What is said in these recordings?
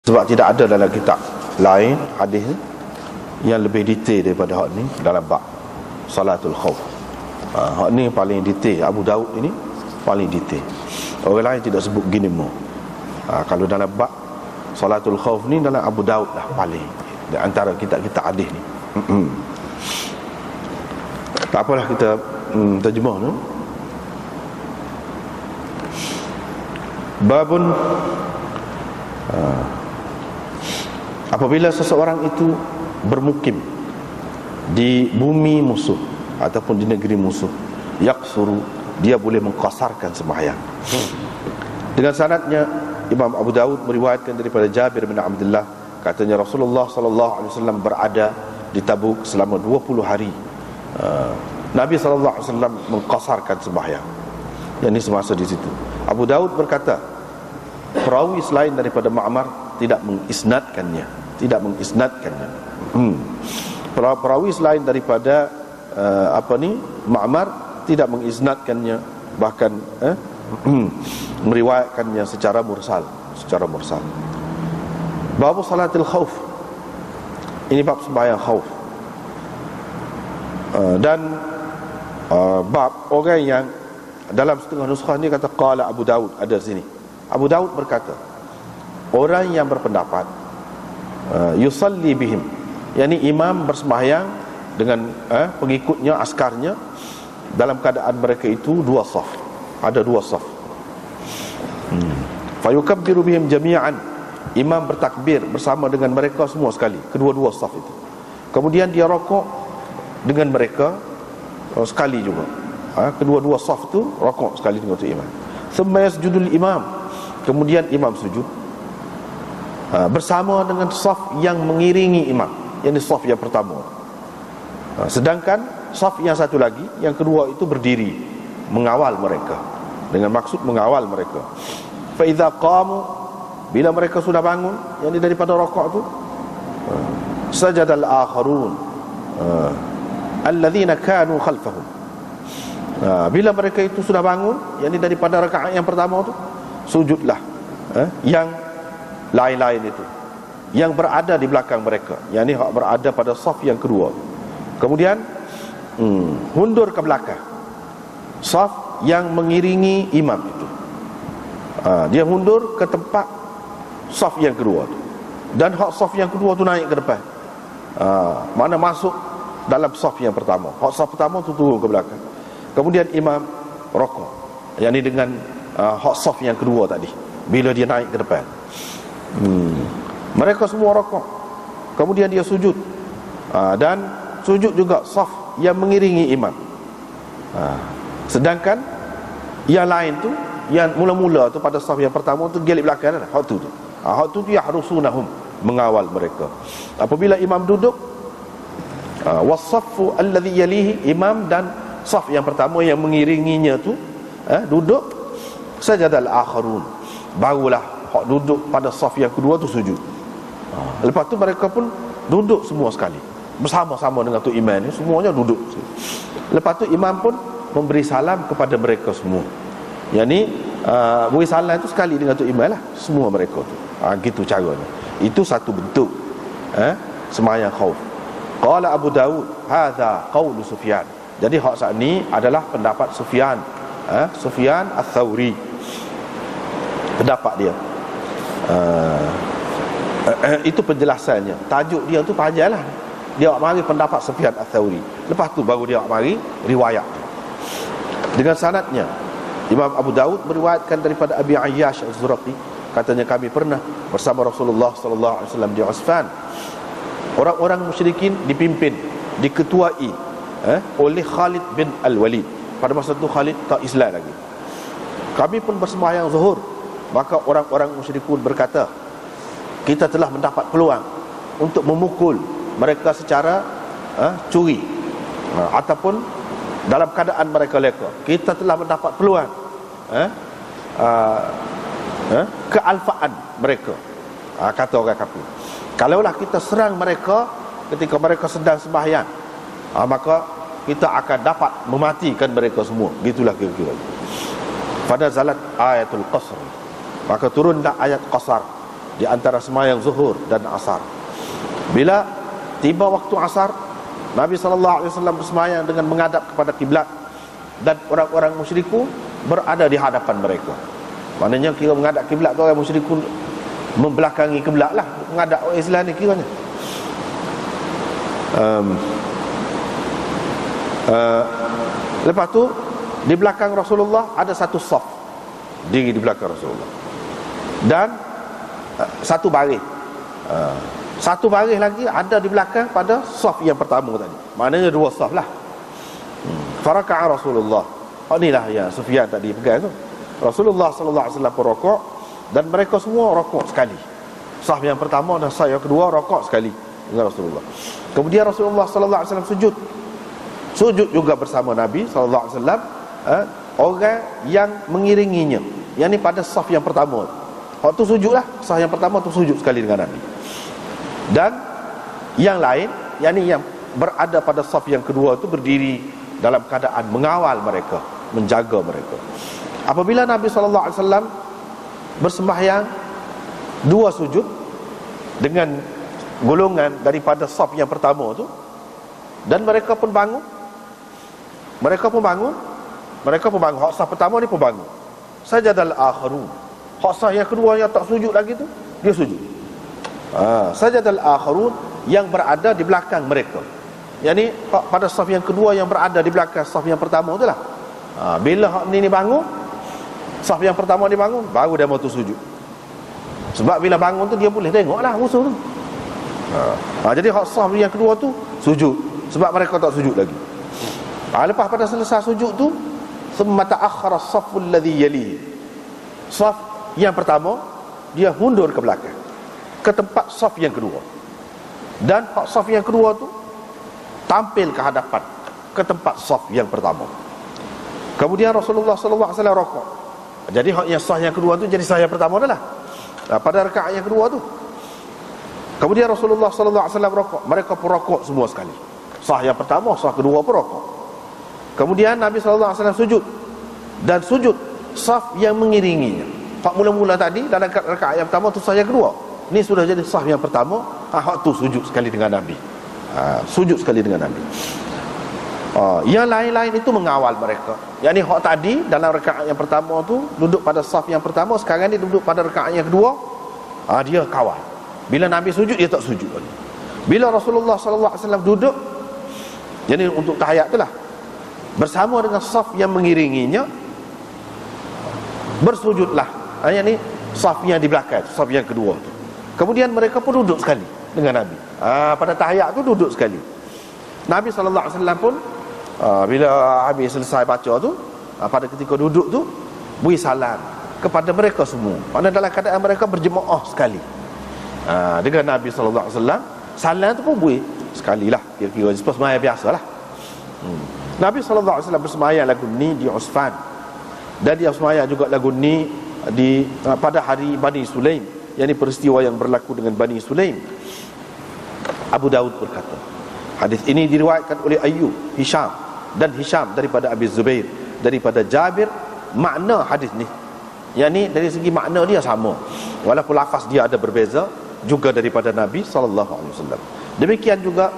Sebab tidak ada dalam kitab lain hadis yang lebih detail daripada hak ni dalam bab salatul khauf. Hak ni paling detail. Abu Daud ini paling detail. Orang lain tidak sebut gini mu. Kalau dalam bab salatul khauf ni dalam Abu Daud lah paling di antara kitab-kitab hadis ni. Tak apalah kita terjemah tu. Babun apabila seseorang itu bermukim di bumi musuh ataupun di negeri musuh, yaqsuru, dia boleh mengqasarkan sembahyang. Dengan sanadnya Imam Abu Daud meriwayatkan daripada Jabir bin Abdullah, katanya Rasulullah sallallahu alaihi wasallam berada di Tabuk selama 20 hari. Nabi sallallahu alaihi wasallam mengqasarkan sembahyang. Yang ini semasa di situ. Abu Daud berkata, perawi selain daripada Ma'mar tidak mengisnadkannya. Perawi selain daripada Ma'mar tidak mengisnadkannya, bahkan meriwayatkannya secara mursal. Bab salatil khauf. Ini bab sembahyang khauf. Dan bab orang yang dalam setengah nuskah ni kata qala Abu Daud, ada sini. Abu Daud berkata, orang yang berpendapat yusalli bihim, yakni imam bersembahyang dengan pengikutnya, askarnya, dalam keadaan mereka itu dua saf. Ada dua saf. Fayukabbiru bihim jami'an, imam bertakbir bersama dengan mereka semua sekali, kedua-dua saf itu. Kemudian dia rokok dengan mereka sekali juga. Kedua-dua saf tu rokok sekali dengan tu imam. Thumma yasjudul imam, kemudian imam sujud bersama dengan saf yang mengiringi imam, yang ini saf yang pertama. Sedangkan saf yang satu lagi, yang kedua itu berdiri mengawal mereka, dengan maksud mengawal mereka. Fa idza qamu, bila mereka sudah bangun, yang ini daripada rokok tu, sajadal akharun alladzina kanu khalfahum. Bila mereka itu sudah bangun, yang ini daripada rakaat yang pertama tu, sujudlah yang lain-lain itu, yang berada di belakang mereka, yang ini berada pada saf yang kedua. Kemudian mundur ke belakang saf yang mengiringi imam itu. Dia mundur ke tempat saf yang kedua tu, dan hak saf yang kedua tu naik ke depan. Mana masuk dalam saf yang pertama. Hak saf pertama tu turun ke belakang. Kemudian imam rokok, yang ini dengan hak saf yang kedua tadi, bila dia naik ke depan. Mereka semua rokok, kemudian dia sujud, dan sujud juga saf yang mengiringi imam. Sedangkan yang lain tu, yang mula-mula tu pada saf yang pertama tu, gelip belakang dah. Hak tu yahrusunahum, mengawal mereka. Apabila imam duduk, wasaffu alladhi yalihi, imam dan saf yang pertama yang mengiringinya tu duduk, sajadal akharun, barulah hak duduk pada saf yang kedua tu sujud. Lepas tu mereka pun duduk semua sekali bersama-sama dengan tu imam ni, semuanya duduk. Lepas tu imam pun memberi salam kepada mereka semua. Yang ni beri salam itu sekali dengan tu imam lah, semua mereka tu. Gitu caranya. Itu satu bentuk sembahyang khauf. Qala Abu Daud, hadza qaulu Sufyan. Jadi hak saat ni adalah pendapat Sufyan, Sufyan Ats-Tsauri, pendapat dia. Itu penjelasannya. Tajuk dia tu panjang lah. Dia mari pendapat Sufyan Ats-Tsauri, lepas tu baru dia mari riwayat. Dengan sanadnya Imam Abu Daud meriwayatkan daripada Abi Ayyash Az-Zuraqi, katanya kami pernah bersama Rasulullah sallallahu alaihi wasallam di Usfan. Orang-orang musyrikin dipimpin, diketuai oleh Khalid bin Al-Walid. Pada masa itu Khalid tak Islam lagi. Kami pun bersembahyang zuhur, maka orang-orang musyrikun berkata, kita telah mendapat peluang untuk memukul mereka secara curi, ataupun dalam keadaan mereka leka. Kita telah mendapat peluang kealfaan mereka, kata orang kafir. Kalaulah kita serang mereka ketika mereka sedang sembahyang, maka kita akan dapat mematikan mereka semua. Gitulah kira-kira. Pada zalat ayatul qasr, maka turunlah ayat qasar. di antara sembahyang zuhur dan asar. Bila tiba waktu asar, Nabi SAW bersembahyang dengan menghadap kepada kiblat, dan orang-orang musyrikun berada di hadapan mereka. Maknanya kira menghadap kiblat tu orang musyrikun membelakangi kiblat lah, menghadap orang Islam ni kiranya. Lepas tu di belakang Rasulullah ada satu saf diri di belakang Rasulullah, dan satu baris, satu baris lagi ada di belakang pada saf yang pertama tadi. Maknanya dua saf lah. Faraka'a Rasulullah. Inilah yang Sufyan tadi pegang tu. Rasulullah sallallahu alaihi wasallam rokok, dan mereka semua rokok sekali. Saf yang pertama dan saf yang kedua rokok sekali dengan Rasulullah. Kemudian Rasulullah sallallahu alaihi wasallam sujud juga bersama Nabi sallallahu alaihi wasallam, orang yang mengiringinya, yakni pada saf yang pertama. Waktu sujudlah, saf yang pertama tu sujud sekali dengan Nabi. Dan yang lain, yakni yang berada pada saf yang kedua tu berdiri dalam keadaan mengawal mereka, menjaga mereka. Apabila Nabi SAW bersembahyang dua sujud dengan golongan daripada saf yang pertama tu, dan mereka pun bangun. Hak saf pertama ni pun bangun. Sajadal akharun. Hak saf yang kedua yang tak sujud lagi tu, dia sujud. Sajadal akharun, yang berada di belakang mereka. Yani pada saf yang kedua yang berada di belakang saf yang pertama tu lah. Bila hak ni bangun, saf yang pertama ni bangun, baru dia mau tu sujud. Sebab bila bangun tu dia boleh tengok lah musuh tu. Jadi hak saf yang kedua tu sujud, sebab mereka tak sujud lagi. Lepas pada selesai sujud tu, thumma ta'akhkhara as-safful ladzi yalihi. Saf yang pertama dia mundur ke belakang, ke tempat saf yang kedua. Dan hak saf yang kedua tu tampil ke hadapan, ke tempat saf yang pertama. Kemudian Rasulullah SAW rokok. Jadi hak yang saf yang kedua tu jadi saf yang pertama dah lah, pada rakaat yang kedua tu. Kemudian Rasulullah SAW rokok. Mereka pun rokok semua sekali. Saf yang pertama, saf kedua pun rokok. Kemudian Nabi SAW sujud, dan sujud saf yang mengiringinya. Hak mula-mula tadi dalam rakaat yang pertama tu saf yang kedua, ni sudah jadi saf yang pertama. Hak tu sujud sekali dengan Nabi. Sujud sekali dengan Nabi. Yang lain-lain itu mengawal mereka. Yang ni hak tadi dalam rakaat yang pertama tu duduk pada saf yang pertama, sekarang ni duduk pada rakaat yang kedua, dia kawal. Bila Nabi sujud, dia tak sujud lagi. Bila Rasulullah SAW duduk, jadi untuk tahiyat tu lah, bersama dengan saf yang mengiringinya, bersujudlah. Yang ni saf yang di belakang, saf yang kedua tu. Kemudian mereka pun duduk sekali dengan Nabi. Pada tahiyat tu duduk sekali. Nabi SAW pun bila habis selesai baca tu, pada ketika duduk tu, beri salam kepada mereka semua. Maksudnya dalam keadaan mereka berjemaah sekali dengan Nabi SAW. Salam tu pun beri sekali lah, kira-kira sembahyang biasa lah. Nabi SAW bersembahyang lagu ni di Usfan, dan dia sembahyang juga lagu ni pada hari Bani Sulaim, yakni peristiwa yang berlaku dengan Bani Sulaim. Abu Daud berkata, hadis ini diriwayatkan oleh Ayyub, Hisham daripada Abi Zubair, daripada Jabir. Makna hadis ni, yakni dari segi makna dia sama, walaupun lafaz dia ada berbeza, juga daripada Nabi SAW. Demikian juga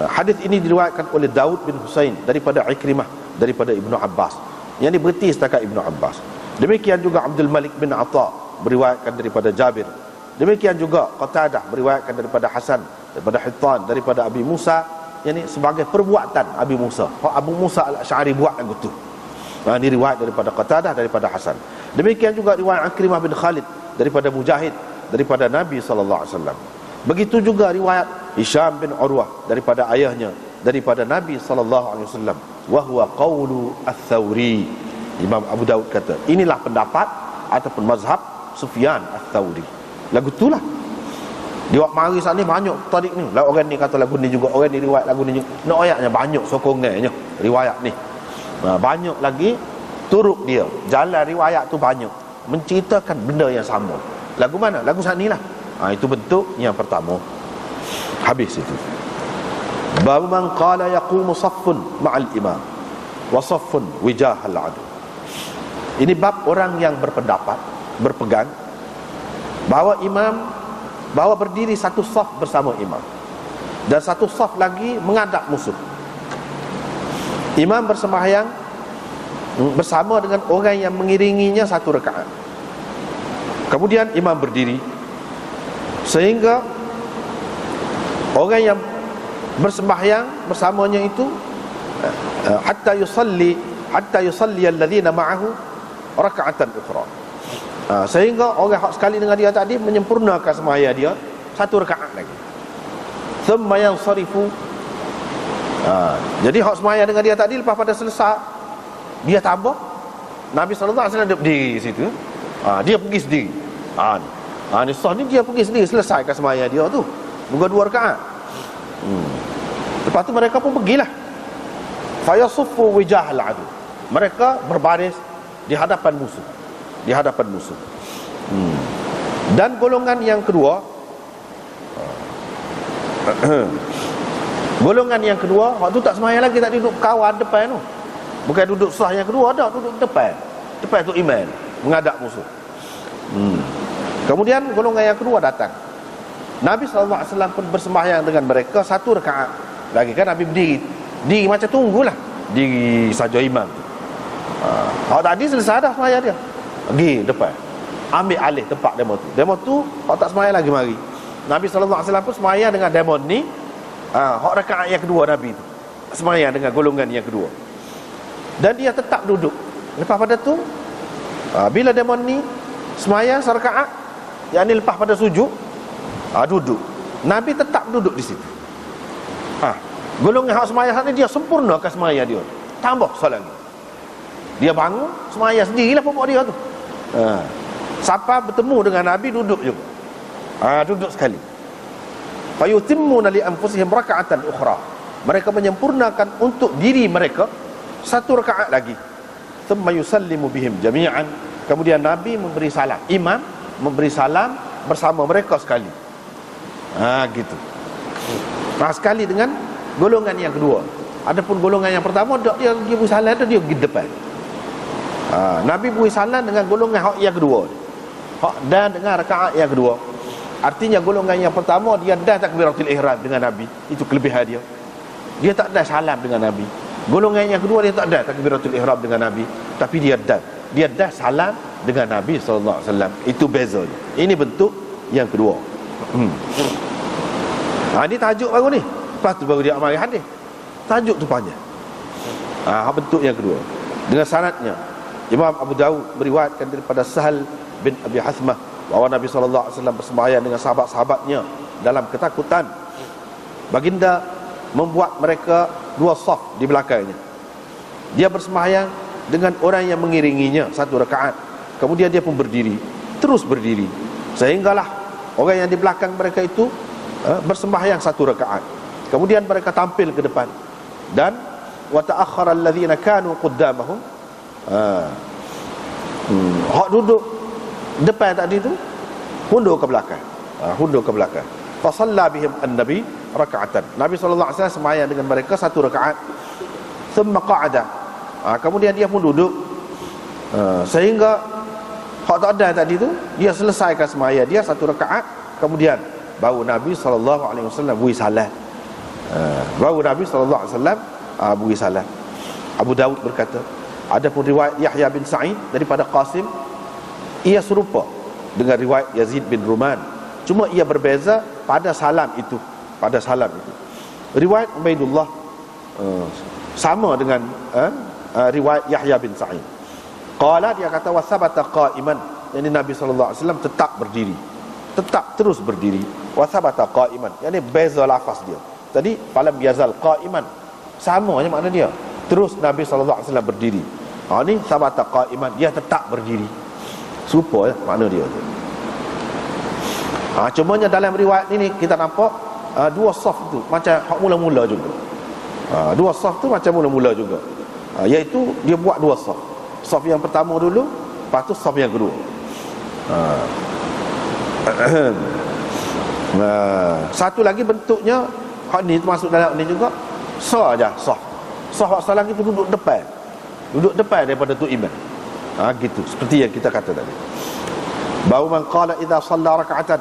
hadis ini diriwayatkan oleh Daud bin Husain daripada Ikrimah, daripada Ibnu Abbas, yakni berhenti setakat Ibnu Abbas. Demikian juga Abdul Malik bin Atha beriwayatkan daripada Jabir. Demikian juga Qatadah beriwayatkan daripada Hasan, daripada Hittan, daripada Abi Musa, yakni sebagai perbuatan Abi Musa. Abu Musa al-Asy'ari buat lagu tu. Ini riwayat daripada Qatadah, daripada Hasan. Demikian juga riwayat Ikrimah bin Khalid daripada Mujahid, daripada Nabi SAW. Begitu juga riwayat Hisham bin Urwah daripada ayahnya, daripada Nabi SAW. Wa huwa qawlu Ats-Tsauri. Imam Abu Daud kata, inilah pendapat ataupun mazhab Sufyan Ats-Tsauri. Lagu tu lah. Di waktu mari saat ni banyak tarik ni. Lah orang ni kata lagu ni juga, orang ni riwayat lagu ni juga. Nak ayatnya banyak sokongannya riwayat ni. Banyak lagi turut dia. Jalan riwayat tu banyak, menceritakan benda yang sama. Lagu mana? Lagu saat ni lah. Itu bentuk yang pertama. Habis itu. Bab man qala yaqumu saffun ma'al imam wa saffun wijahal adu. Ini bab orang yang berpendapat, berpegang bawa berdiri satu saf bersama imam, dan satu saf lagi menghadap musuh. Imam bersembahyang bersama dengan orang yang mengiringinya satu rakaat. Kemudian imam berdiri, sehingga orang yang bersembahyang bersamanya itu hatta yusalli alladhina ma'ahu raka'atan ukhra, sehingga orang hak sekali dengan dia tadi menyempurnakan sembahyang dia satu rakaat lagi. Thumma yansarifu, jadi hak sembahyang dengan dia tadi lepas pada selesai dia tambah, Nabi sallallahu alaihi wasallam dia berdiri di situ, dia pergi sendiri. Ni sah ni dia pergi sendiri selesaikan sembahyang dia tu, bukan 2 rakaat. Lepas tu mereka pun pergilah. Fayasuffu wijahal adu, mereka berbaris di hadapan musuh. Dan golongan yang kedua waktu tak sembahyang lagi, tak duduk kawan depan tu, bukan duduk sah yang kedua, ada duduk depan tu imam menghadap musuh. Kemudian golongan yang kedua datang, Nabi SAW pun bersembahyang dengan mereka satu rakaat lagi. Kan Nabi berdiri macam tunggulah, diri saja imam tu. Kalau tadi selesai dah sembahyang dia, pergi depan ambil alih tempat demo tu kalau tak sembahyang lagi mari. Nabi SAW pun sembahyang dengan demo ni, hak rakaat yang kedua Nabi tu sembahyang dengan golongan yang kedua, dan dia tetap duduk. Lepas pada tu bila demo ni sembahyang serakaat, yang ni lepas pada sujud, duduk. Nabi tetap duduk di situ. Golongan hak sembahyang ni dia sempurnakan sembahyang dia, tambah solat lagi. Dia bangun sembahyang sendirilah pokok dia tu. Sampai bertemu dengan Nabi duduk juga. Duduk sekali. Fayutimmuna li anfusihim raka'atan ukhra, mereka menyempurnakan untuk diri mereka satu rakaat lagi. Thumma yusallimu bihim jami'an, kemudian Nabi memberi salam, imam memberi salam bersama mereka sekali. Gitu. Sekali dengan golongan yang kedua. Adapun golongan yang pertama, dia beri salam tu dia pergi depan. Nabi beri salam dengan golongan hak yang kedua, dan dengan rakaat yang kedua. Artinya golongan yang pertama dia dah takbiratul ihram dengan Nabi, itu kelebihan dia. Dia tak ada salam dengan Nabi. Golongan yang kedua dia tak ada takbiratul ihram dengan Nabi, tapi dia dah salam dengan Nabi sallallahu alaihi wasallam. Itu bezanya. Ini bentuk yang kedua. Ini tajuk baru ni. Lepas tu baru dia mari hadis. Tajuk tu panjang. Bentuk yang kedua. Dengan sanadnya Imam Abu Daud meriwayatkan daripada Sahal bin Abi Hasmah bahawa Nabi sallallahu alaihi wasallam bersembahyang dengan sahabat-sahabatnya dalam ketakutan. Baginda membuat mereka 2 saf di belakangnya. Dia bersembahyang dengan orang yang mengiringinya satu rakaat. Kemudian dia pun berdiri, terus berdiri, sehinggalah orang yang di belakang mereka itu bersembahyang satu rakaat. Kemudian mereka tampil ke depan, dan wa ta'akhkhara alladhina kanu qaddamahum, hak duduk depan tadi tu hundur ke belakang. Fa shalla bihim an-nabi raka'atan, Nabi sallallahu alaihi wasallam sembahyang dengan mereka satu rakaat. Thumma qa'ada, kemudian dia pun duduk, sehingga hak tak ada tadi tu dia selesaikan sembahyang dia satu rakaat. Kemudian baru Nabi sallallahu alaihi wasallam beri salam. Beri salam. Abu Daud berkata, adapun riwayat Yahya bin Sa'id daripada Qasim, ia serupa dengan riwayat Yazid bin Ruman, cuma ia berbeza pada salam itu. Riwayat Ubaidullah sama dengan riwayat Yahya bin Sa'id. Qala, dia kata, wasabata qa'iman, yakni Nabi sallallahu alaihi wasallam tetap terus berdiri. Wasabata qa'iman, yakni beza lafaz dia. Tadi falam yazal qa'iman, sama je makna dia. Terus Nabi sallallahu alaihi wasallam berdiri. Ni sabata qa'iman, dia tetap berdiri. Serupa makna dia tu. Cumanya dalam riwayat ini kita nampak 2 saf tu macam hak mula-mula juga. 2 saf tu macam mula-mula juga. Iaitu dia buat 2 saf. Saf yang pertama dulu, lepas tu saf yang kedua. Satu lagi bentuknya hak ni termasuk dalam ni juga, sah. Saf salah itu duduk depan daripada tu imam. Gitu, seperti yang kita kata tadi. Bau man qala idza shalla raka'atan.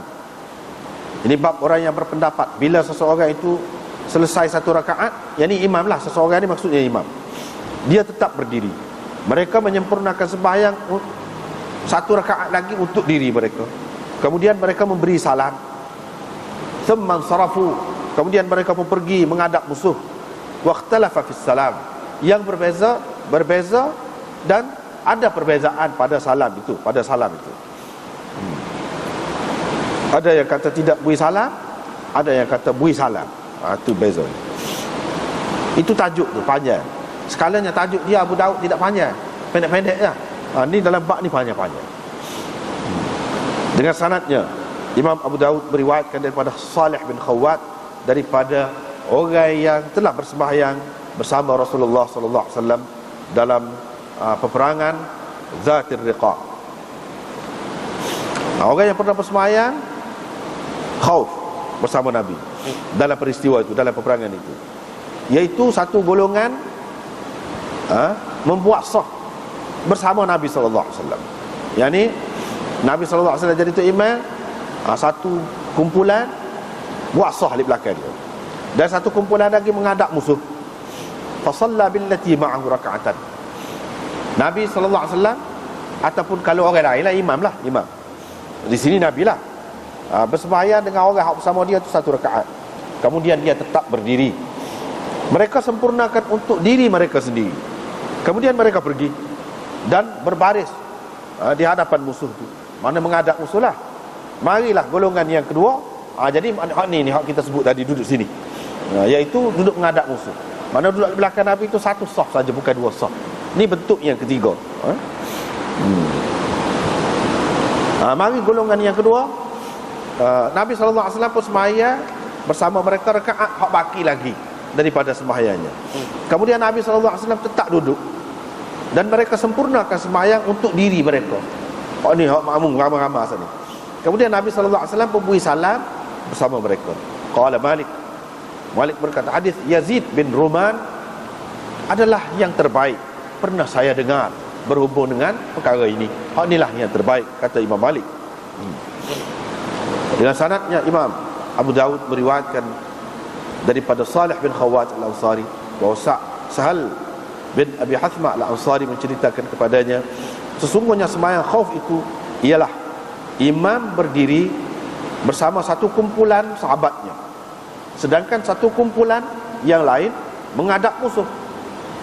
Ini bab orang yang berpendapat bila seseorang itu selesai satu rakaat, yakni imam lah, seseorang ni maksudnya imam, dia tetap berdiri. Mereka menyempurnakan sembahyang satu rakaat lagi untuk diri mereka. Kemudian mereka memberi salam. Thumma sarafu. Kemudian mereka pun pergi menghadap musuh. Waqtalafa fis salam. Yang berbeza dan ada perbezaan pada salam itu, Ada yang kata tidak beri salam, ada yang kata beri salam. Itu beza. Itu tajuk tu panjang. Sekalanya tajuk dia Abu Daud tidak panjang, pendek-pendek je. Ni dalam bab ni panjang-panjang. Dengan sanadnya, Imam Abu Daud meriwayatkan daripada Salih bin Khawwat, daripada orang yang telah bersembahyang bersama Rasulullah sallallahu alaihi wasallam dalam peperangan Zatir Riqa. Orang yang pernah bersembahyang khauf bersama Nabi dalam peristiwa itu, dalam peperangan itu, iaitu satu golongan membuat saf bersama Nabi sallallahu alaihi wasallam. Yang ni Nabi sallallahu alaihi wasallam jadi tu imam, satu kumpulan buat saf di belakang dia, dan satu kumpulan lagi menghadap musuh. Fa shalla billati ma'ahu raka'atan. Nabi sallallahu alaihi wasallam, ataupun kalau orang lain lah, imam. Di sini Nabi lah bersembahyang dengan orang yang bersama dia tu satu rakaat. Kemudian dia tetap berdiri. Mereka sempurnakan untuk diri mereka sendiri. Kemudian mereka pergi dan berbaris di hadapan musuh tu. Mana menghadap musuh lah. Marilah golongan yang kedua. Jadi ni hak kita sebut tadi, duduk sini, iaitu duduk menghadap musuh. Mana duduk di belakang Nabi itu satu saf saja, bukan dua saf. Ni bentuk yang ketiga. Mari golongan yang kedua. Nabi SAW pun sembahyang bersama mereka rakaat hak baki lagi daripada sembahyangnya. Kemudian Nabi SAW tetap duduk dan mereka sempurnakan sembahyang untuk diri mereka. Ni hak makmum ramai-ramai sana. Kemudian Nabi SAW pun beri salam bersama mereka. Qala Malik berkata, hadis Yazid bin Ruman adalah yang terbaik pernah saya dengar berhubung dengan perkara ini. Hak inilah yang terbaik, kata Imam Malik. Dengan sanadnya Imam Abu Daud meriwayatkan daripada Salih bin Khawwat al-Ansari bahawa Sahal bin Abi Hathma al-Ansari menceritakan kepadanya, sesungguhnya sembahyang khauf itu ialah imam berdiri bersama satu kumpulan sahabatnya, sedangkan satu kumpulan yang lain menghadap musuh.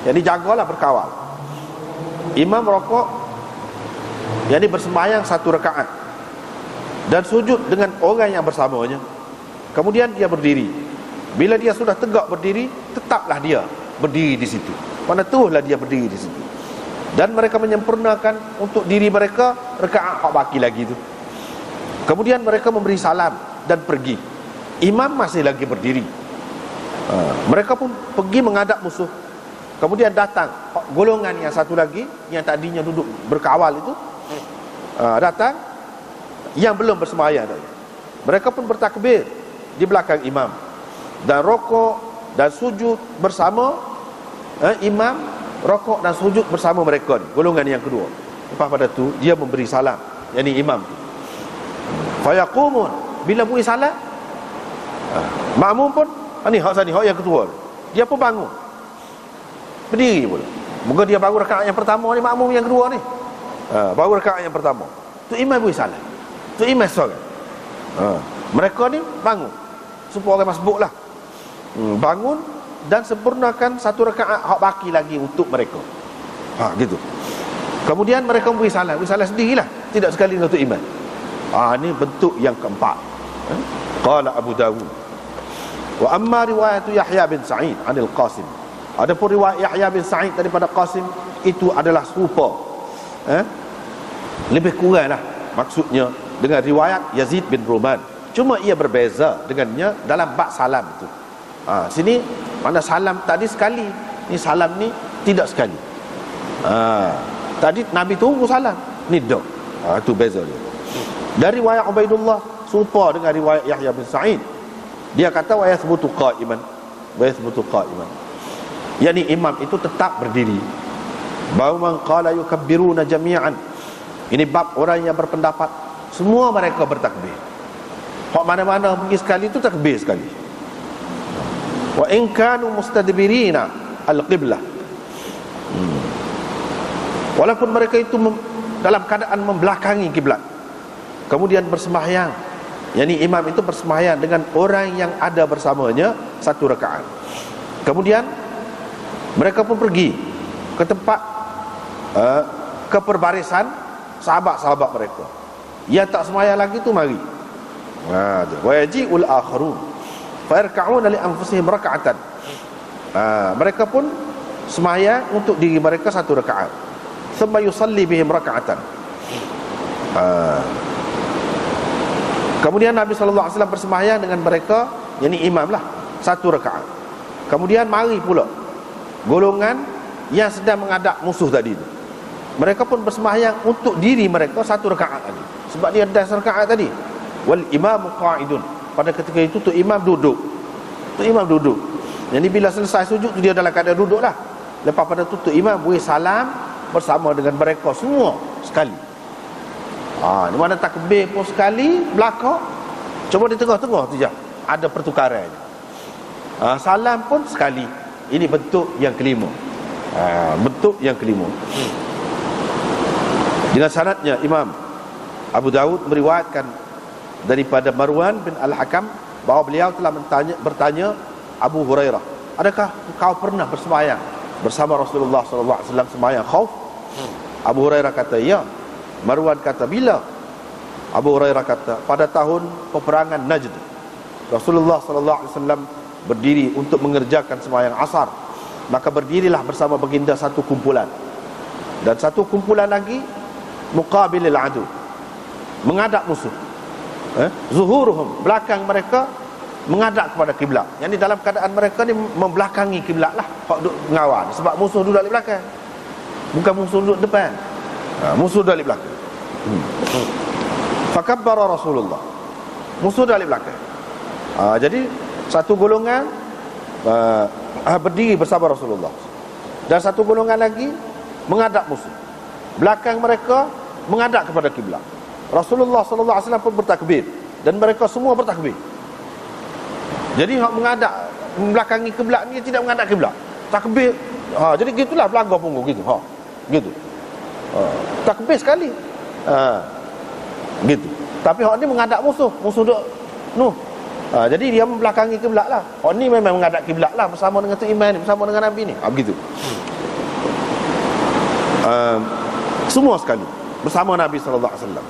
Jadi jagalah, berkawal. Imam rokok, yang ini bersembahyang satu rakaat dan sujud dengan orang yang bersamanya. Kemudian dia berdiri. Bila dia sudah tegak berdiri, tetaplah dia berdiri di situ. Mana teruslah dia berdiri di situ. Dan mereka menyempurnakan untuk diri mereka rakaat hak baki lagi itu. Kemudian mereka memberi salam dan pergi. Imam masih lagi berdiri. Mereka pun pergi menghadap musuh. Kemudian datang golongan yang satu lagi, yang tadinya duduk berkawal itu, datang, yang belum bersembahyang tadi. Mereka pun bertakbir di belakang imam dan rokok dan sujud bersama imam, rokok dan sujud bersama mereka ni, golongan yang kedua. Lepas pada tu dia memberi salam, yakni imam. Fayaqumun, bila beri salam, makmum pun ni hak yang kedua, dia pun bangun, berdiri pula. Moga dia baru rakaat yang pertama ni, makmum yang kedua ni baru rakaat yang pertama tu imam beri salam, tu imam seorang. Mereka ni bangun, supaya orang masbuk lah, bangun dan sempurnakan satu rakaat hak baki lagi untuk mereka. Gitu. Kemudian mereka beri salam sendirilah, tidak sekali untuk imam. Ini bentuk yang keempat. Qala Abu Dawud, wa amma riwayat Yahya bin Sa'id anil Qasim. Adapun riwayat Yahya bin Sa'id daripada Qasim itu adalah serupa, lebih kurang lah maksudnya dengan riwayat Yazid bin Ruman. Cuma ia berbeza dengannya dalam bab salam itu. Sini mana salam tadi sekali, ni salam ni tidak sekali. Tadi Nabi tunggu salam, ni dak. Itu beza dia. Dari riwayat Ubaidullah serupa dengan riwayat Yahya bin Sa'id. Dia kata wa yathbutu qa'iman. Yani imam itu tetap berdiri. Bau man qala yukabbiruna jami'an. Ini bab orang yang berpendapat semua mereka bertakbir. Hak mana-mana pergi sekali tu takbir sekali. Wa in kanu mustadbirina al-qiblah. Walaupun mereka itu dalam keadaan membelakangi kiblat, kemudian bersembahyang, yakni imam itu bersembahyang dengan orang yang ada bersamanya satu rakaat. Kemudian mereka pun pergi ke tempat ke perbarisan sahabat-sahabat mereka. Ya tak sembahyang lagi tu mari. Wa yaji'ul akharun fa yarka'una li anfusihim raka'atan. Mereka pun sembahyang untuk diri mereka satu rakaat. Thumma yusalli bihim raka'atan. Kemudian Nabi sallallahu alaihi wasallam bersembahyang dengan mereka, yakni imam lah, satu rakaat. Kemudian mari pula golongan yang sedang menghadap musuh tadi tu. Mereka pun bersembahyang untuk diri mereka satu rakaat tadi. Sebab dia ada rakaat tadi. Wal imamu qa'idun. Pada ketika itu tu imam duduk. Tu imam duduk. Jadi bila selesai sujud tu dia dalam keadaan duduk lah. Lepas pada tu imam beri salam bersama dengan mereka semua sekali. Di mana takbir pun sekali belakang. Cuma di tengah-tengah tu je ada pertukaran. Salam pun sekali. Ini bentuk yang kelima. Bentuk yang kelima. Dengan sanadnya Imam Abu Daud meriwayatkan daripada Marwan bin Al-Hakam bahawa beliau telah bertanya Abu Hurairah, adakah kau pernah bersembahyang bersama Rasulullah sallallahu alaihi wasallam sembahyang khauf? Abu Hurairah kata ya. Marwan kata bila? Abu Hurairah kata pada tahun peperangan Najd. Rasulullah sallallahu alaihi wasallam berdiri untuk mengerjakan sembahyang asar. Maka berdirilah bersama baginda satu kumpulan. Dan satu kumpulan lagi muqabilil adu, menghadap musuh. Zuhuruhum, belakang mereka menghadap kepada kiblat. Yang di dalam keadaan mereka ni membelakangi kiblat lah, hak duduk mengawal. Sebab musuh duduk di belakang, bukan musuh duduk depan. Musuh duduk di belakang. Fakabbara Rasulullah, musuh duduk di belakang. Jadi satu golongan berdiri bersama Rasulullah, dan satu golongan lagi menghadap musuh. Belakang mereka menghadap kepada kiblat. Rasulullah sallallahu alaihi wasallam pun bertakbir dan mereka semua bertakbir. Jadi hak menghadap membelakangi kiblat ni tidak menghadap kiblat. Takbir. Jadi gitulah belagak punggung gitu. Gitu. Takbir sekali. Gitu. Tapi hak ni menghadap musuh. Musuh duk jadi dia membelakangi kiblat lah. Hak ni memang menghadap kiblat lah bersama dengan tu iman ni, bersama dengan Nabi ni. Begitu. Semua sekali bersama Nabi sallallahu alaihi wasallam.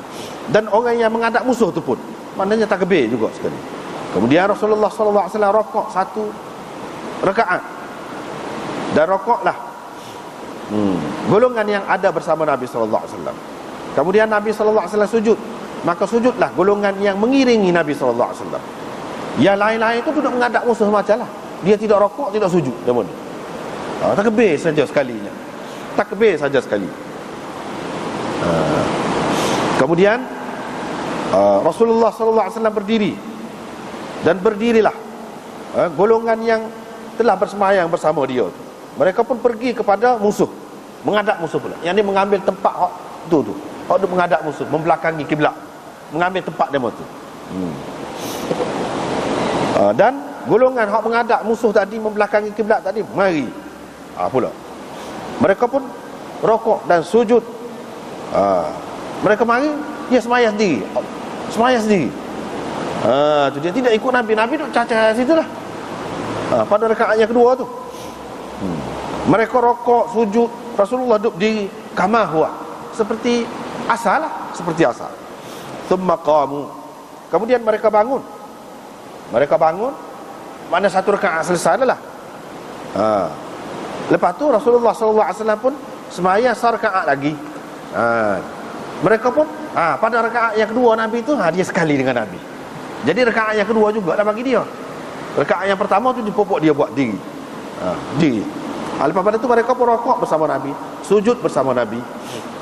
Dan orang yang menghadap musuh tu pun maknanya takbir juga sekali. Kemudian Rasulullah sallallahu alaihi wasallam rakaat satu rakaat. Dan rakaatlah golongan yang ada bersama Nabi sallallahu alaihi wasallam. Kemudian Nabi sallallahu alaihi wasallam sujud, maka sujudlah golongan yang mengiringi Nabi sallallahu alaihi wasallam. Yang lain-lain itu duduk menghadap musuh macamlah. Dia tidak rakaat, tidak sujud, demun. Takbir saja sekalinya. Takbir saja sekali. Kemudian Rasulullah sallallahu alaihi wasallam berdiri, dan berdirilah golongan yang telah bersembahyang bersama dia. Mereka pun pergi kepada musuh, menghadap musuh pula. Yang ni mengambil tempat hak tu. Hak tu menghadap musuh, membelakangi kiblat, mengambil tempat demo tu. Dan golongan hak menghadap musuh tadi, membelakangi kiblat tadi, mari pula. Mereka pun rokok dan sujud. Mereka mari, dia sembahyang sendiri. Sembahyang sendiri. Tu dia tidak ikut Nabi. Nabi duduk cacat situ lah. Pada rakaat yang kedua tu. Mereka rokok, sujud. Rasulullah duduk di kama huwa, seperti asal lah, seperti asal. Thumma qamu. Kemudian mereka bangun. Mana satu rakaat selesai dah lah. Lepas tu Rasulullah sallallahu alaihi wasallam pun sembahyang rakaat lagi. Mereka pun pada rakaat yang kedua Nabi tu dia sekali dengan Nabi. Jadi rakaat yang kedua juga dah bagi dia. Rakaat yang pertama tu dipopok dia buat diri. Lepas pada tu mereka pun rakaat bersama Nabi, sujud bersama Nabi.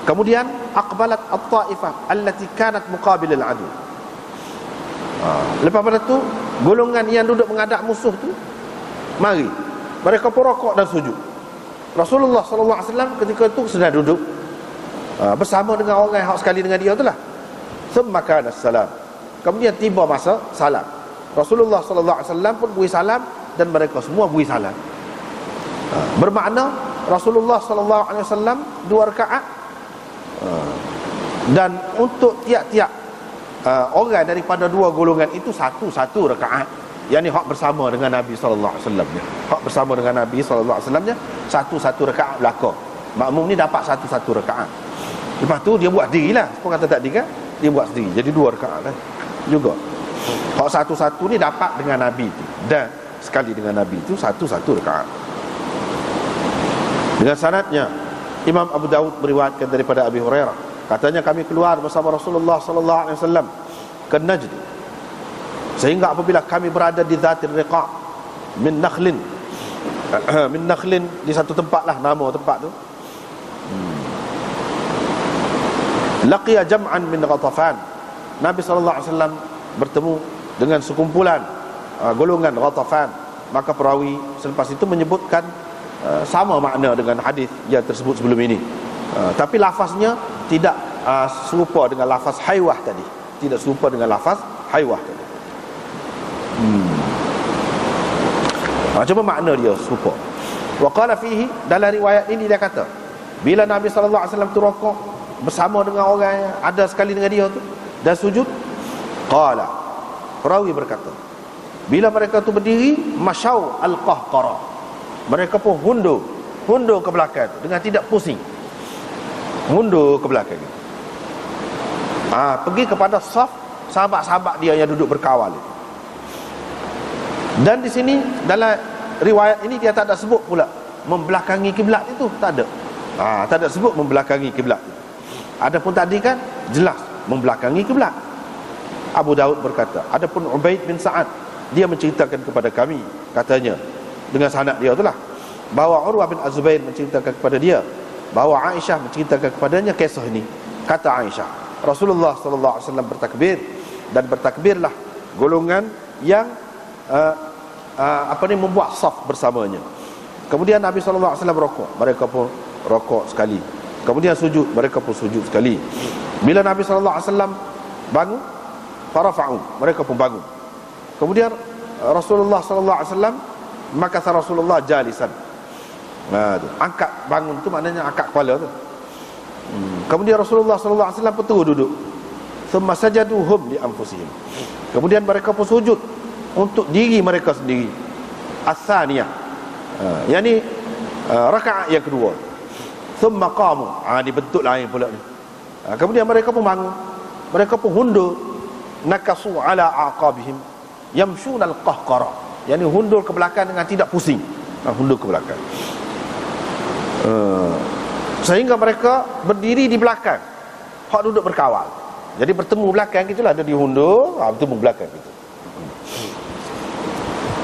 Kemudian aqbalat at-ta'ifah allati kanat muqabil al-adu. Lepas pada tu golongan yang duduk menghadap musuh tu mari. Mereka pun rakaat dan sujud. Rasulullah sallallahu alaihi wasallam ketika itu sedang duduk bersama dengan orang yang sekali dengan dia tu lah. thumma kana salam. Kemudian tiba masa salam. Rasulullah sallallahu alaihi wasallam pun beri salam dan mereka semua beri salam. Bermakna Rasulullah sallallahu alaihi wasallam 2 rakaat, dan untuk tiap-tiap orang daripada 2 golongan itu satu rakaat. Yang ni hak bersama dengan Nabi sallallahu alaihi wasallam nya. Hak bersama dengan Nabi sallallahu alaihi wasallam nya satu rakaat belaka. Makmum ni dapat satu rakaat. Lepas tu dia buat dirilah. Seperti kata tadi kan, dia buat sendiri. Jadi 2 rakaat kan. Juga. Hak satu ni dapat dengan Nabi tu, dan sekali dengan Nabi itu satu rakaat. Dengan sanadnya Imam Abu Daud meriwayatkan daripada Abi Hurairah, katanya kami keluar bersama Rasulullah sallallahu alaihi wasallam ke Najd, sehingga apabila kami berada di Zatir Riqa' min Nakhlin di satu tempat lah nama tempat tu, laqiya jam'an min Ghatafan, Nabi sallallahu alaihi wasallam bertemu dengan sekumpulan golongan Ghatafan. Maka perawi selepas itu menyebutkan sama makna dengan hadis yang tersebut sebelum ini, tapi lafaznya tidak serupa dengan lafaz haywah tadi. Tidak serupa dengan lafaz haywah tadi. Cuma makna dia serupa. Wa qala fihi, dalam riwayat ini dia kata, bila Nabi sallallahu alaihi wasallam tu rukuk bersama dengan orang yang ada sekali dengan dia tu dan sujud, qala, perawi berkata, bila mereka tu berdiri, masyau al-qahqara, mereka pun hundur ke belakang tu dengan tidak pusing, hundur ke belakang. Pergi kepada saf sahabat-sahabat dia yang duduk berkawal. Dan di sini dalam riwayat ini dia tak ada sebut pula membelakangi kiblat itu, tak ada. Tak ada sebut membelakangi kiblat. Adapun tadi kan jelas membelakangi kiblat. Abu Daud berkata, adapun Ubaid bin Sa'ad, dia menceritakan kepada kami, katanya dengan sanad dia itulah, bahawa Urwah bin Az-Zubair menceritakan kepada dia, bahawa Aisyah menceritakan kepadanya kisah ini. Kata Aisyah, Rasulullah sallallahu alaihi wasallam bertakbir, dan bertakbirlah golongan yang membuat saf bersamanya. Kemudian Nabi sallallahu alaihi wasallam rukuk, mereka pun rukuk sekali. Kemudian sujud, mereka pun sujud sekali. Bila Nabi sallallahu alaihi wasallam bangun, farafa'u, mereka pun bangun. Kemudian Rasulullah sallallahu alaihi wasallam, maka Rasulullah jalisan. Angkat bangun tu maknanya angkat kepala tu. Kemudian Rasulullah sallallahu alaihi wasallam pun terus duduk. Thumma sajaduhum li anfusihim. Kemudian mereka pun sujud untuk diri mereka sendiri. As-saniyah, yakni rakaat yang kedua. Thumma qamu, dibentuk lain pula ni. Kemudian mereka pun bangun, mereka pun hundur, nakasu ala aqabihim yamshuna al-qahqara, yakni hundur ke belakang dengan tidak pusing. Hundur ke belakang, sehingga mereka berdiri di belakang hak duduk berkawal. Jadi bertemu belakang gitulah, dia dihundur, bertemu belakang gitu.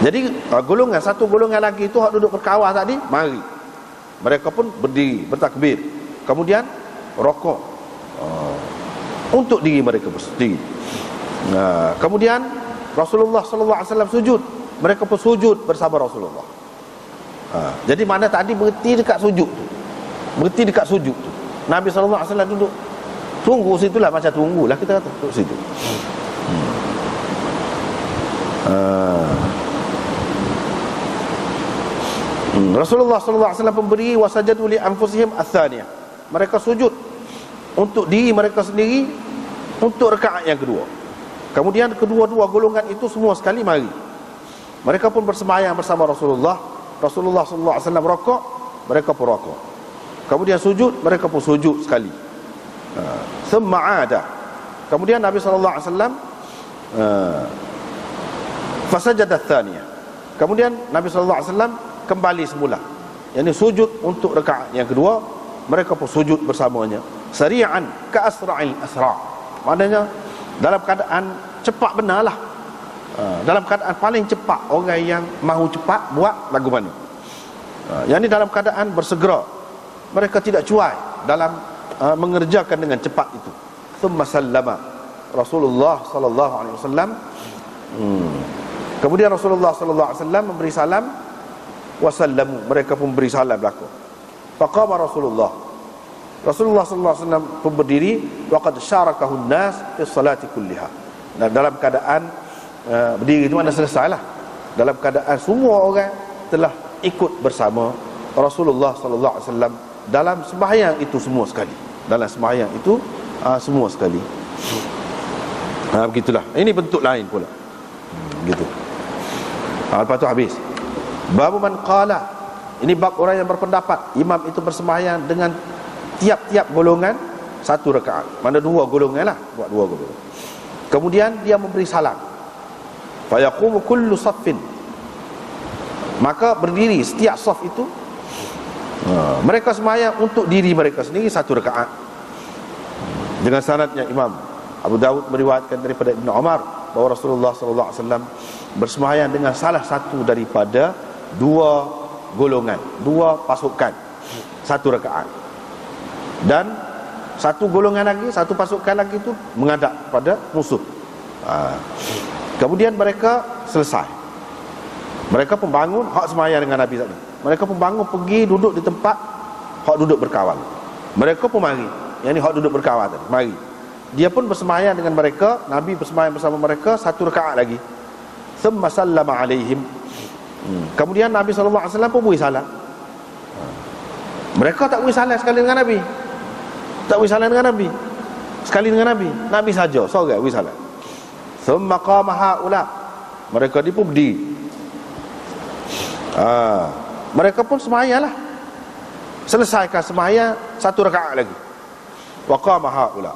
Jadi satu golongan lagi itu hak duduk berkawal tadi mari, mereka pun berdiri bertakbir, kemudian rukuk untuk diri mereka sendiri. Kemudian Rasulullah sallallahu alaihi wasallam sujud, mereka pun sujud bersama Rasulullah. Jadi mana tadi berhenti dekat sujud tu, berhenti dekat sujud tu, Nabi sallallahu alaihi wasallam duduk tunggu situlah, macam tunggulah kita kata duduk situ. Rasulullah sallallahu alaihi wasallam berdiri, wasajadu li anfusihim ats-tsaniyah, mereka sujud untuk diri mereka sendiri untuk rakaat yang kedua. Kemudian kedua-dua golongan itu semua sekali mari, mereka pun bersemayam bersama Rasulullah. Rasulullah sallallahu alaihi wasallam rukuk, mereka pun rukuk. Kemudian sujud, mereka pun sujud sekali. Thumma ada, kemudian Nabi sallallahu alaihi wasallam fasajada ats-tsaniyah, kemudian Nabi sallallahu alaihi wasallam kembali semula, yakni sujud untuk rakaat yang kedua, mereka pun sujud bersamanya. Sari'an ka asra'il asra', maknanya dalam keadaan cepat benarlah, dalam keadaan paling cepat. Orang yang mahu cepat buat lagu mana, yakni dalam keadaan bersegera, mereka tidak cuai dalam mengerjakan dengan cepat itu. Thumma sallama Rasulullah sallallahu alaihi wasallam, kemudian Rasulullah sallallahu alaihi wasallam memberi salam, wasallamu, mereka pun beri salam belaka. Faqama Rasulullah Rasulullah sallallahu alaihi wasallam pun berdiri, waqad syarakahu an-nas fi salati kulliha. Nah, dalam keadaan berdiri itu mana selesailah. Dalam keadaan semua orang telah ikut bersama Rasulullah sallallahu alaihi wasallam dalam sembahyang itu semua sekali. Dalam sembahyang itu semua sekali. Begitulah. Ini bentuk lain pula. Gitu. Lepas tu habis. Bab man qala. Ini bab orang yang berpendapat imam itu bersembahyang dengan tiap-tiap golongan satu rakaat. Mana dua golongan lah, buat dua golongan. Kemudian dia memberi salam. Fa yaqumu kullu saffin. Maka berdiri setiap saf itu. Mereka sembahyang untuk diri mereka sendiri satu rakaat. Dengan sanadnya Imam Abu Dawud meriwayatkan daripada Ibnu Umar bahawa Rasulullah sallallahu alaihi wasallam bersembahyang dengan salah satu daripada dua golongan, dua pasukan, satu rakaat. Dan satu golongan lagi, satu pasukan lagi itu menghadap pada musuh. Kemudian mereka selesai. Mereka pun bangun, hak sembahyang dengan Nabi tadi. Mereka pun bangun pergi duduk di tempat hak duduk berkawal. Mereka pun mari. Yang ni hak duduk berkawal tadi, mari. Dia pun bersembahyang dengan mereka, Nabi bersembahyang bersama mereka satu rakaat lagi. Thumma sallama alaihim. Kemudian Nabi sallallahu alaihi wasallam pun beri salam. Mereka tak beri salam sekali dengan Nabi. Tak beri salam dengan Nabi. Sekali dengan Nabi. Nabi saja seorang beri salam. Thumma qama haula. Mereka ni pun berdiri. Mereka pun sembahyanglah. Selesaikan sembahyang satu rakaat lagi. Wa qama haula.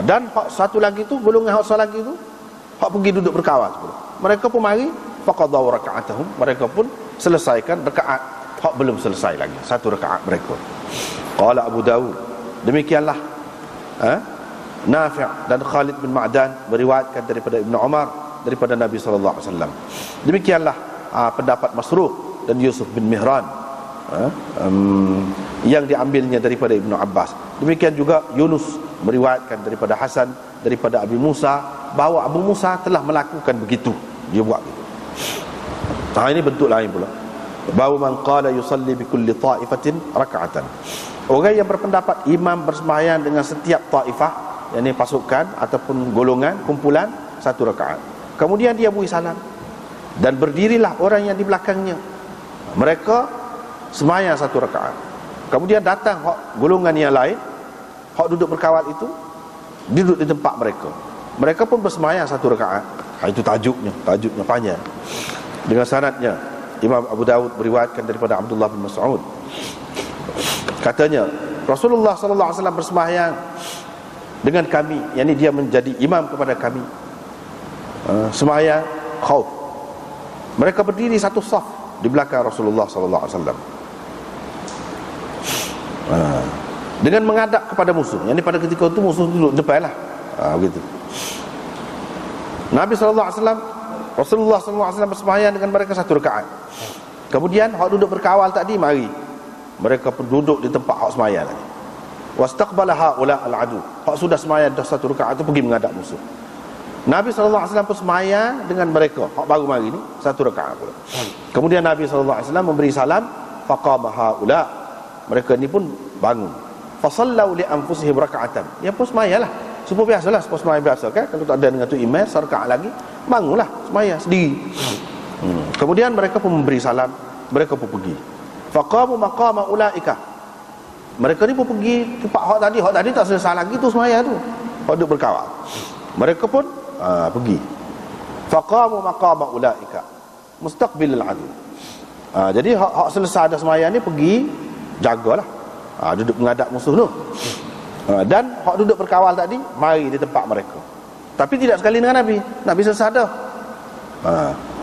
Dan satu lagi tu, golongan hak satu lagi tu hak pergi duduk berkawal sepuluh. Mereka pun mari faqadaw raka'atahum, mereka pun selesaikan rakaat hak belum selesai lagi, satu rakaat mereka. Qala Abu Dawud, demikianlah Nafi' dan Khalid bin Ma'dan meriwayatkan daripada Ibnu Umar daripada Nabi sallallahu alaihi wasallam. Demikianlah pendapat Masruq dan Yusuf bin Mihran yang diambilnya daripada Ibnu Abbas. Demikian juga Yunus meriwayatkan daripada Hasan daripada Abi Musa bahawa Abu Musa telah melakukan begitu, dia buat begitu. Ini bentuk lain pula. Bahawa man qala yusalli bi kulli ta'ifatin raka'atan. Orang yang berpendapat imam bersembahyang dengan setiap taifah, yakni pasukan ataupun golongan, kumpulan, satu rakaat. Kemudian dia beri salam dan berdirilah orang yang di belakangnya. Mereka sembahyang satu rakaat. Kemudian datang golongan yang lain, hak duduk berkawal itu duduk di tempat mereka. Mereka pun bersembahyang satu rakaat. Itu tajuknya panjang. Dengan sanadnya Imam Abu Dawud meriwayatkan daripada Abdullah bin Mas'ud. Katanya Rasulullah sallallahu alaihi wasallam bersembahyang dengan kami, yakni dia menjadi imam kepada kami. Sembahyang khauf. Mereka berdiri satu saf di belakang Rasulullah sallallahu alaihi wasallam. Dengan menghadap kepada musuh. Yang ni pada ketika itu musuh duduk depan lah. Begitu. Nabi sallallahu alaihi wasallam, Rasulullah sallallahu alaihi wasallam bersembahyang dengan mereka satu rakaat. Kemudian hak duduk berkawal tadi mari. Mereka pun duduk di tempat hak sembahyang tadi. Wastaqbala haula al-adu. Hak sudah sembahyang dah satu rakaat itu pergi menghadap musuh. Nabi sallallahu alaihi wasallam pun sembahyang dengan mereka. Hak baru mari ni satu rakaat pula. Kemudian Nabi sallallahu alaihi wasallam memberi salam, faqama haula. Mereka ni pun bangun. Fasallau li anfusihim raka'atan. Dia pun sembahyanglah. Seperti biasalah, seperti sembahyang biasa kan. Kalau tak ada dengan tu imam serakaat lagi, bangunlah sembahyang sendiri. Kemudian mereka pun memberi salam, mereka pun pergi. Faqamu maqama ulaika. Mereka ni pun pergi tempat hak tadi tak selesai lagi tu sembahyang tu. Hak duduk berkawal. Mereka pun pergi. Faqamu maqama ulaika mustaqbilal adu. Jadi hak selesai dah sembahyang ni pergi jagalah. Duduk menghadap musuh tu. Dan hak duduk berkawal tadi mari di tempat mereka. Tapi tidak sekali dengan Nabi. Nabi selesai dah.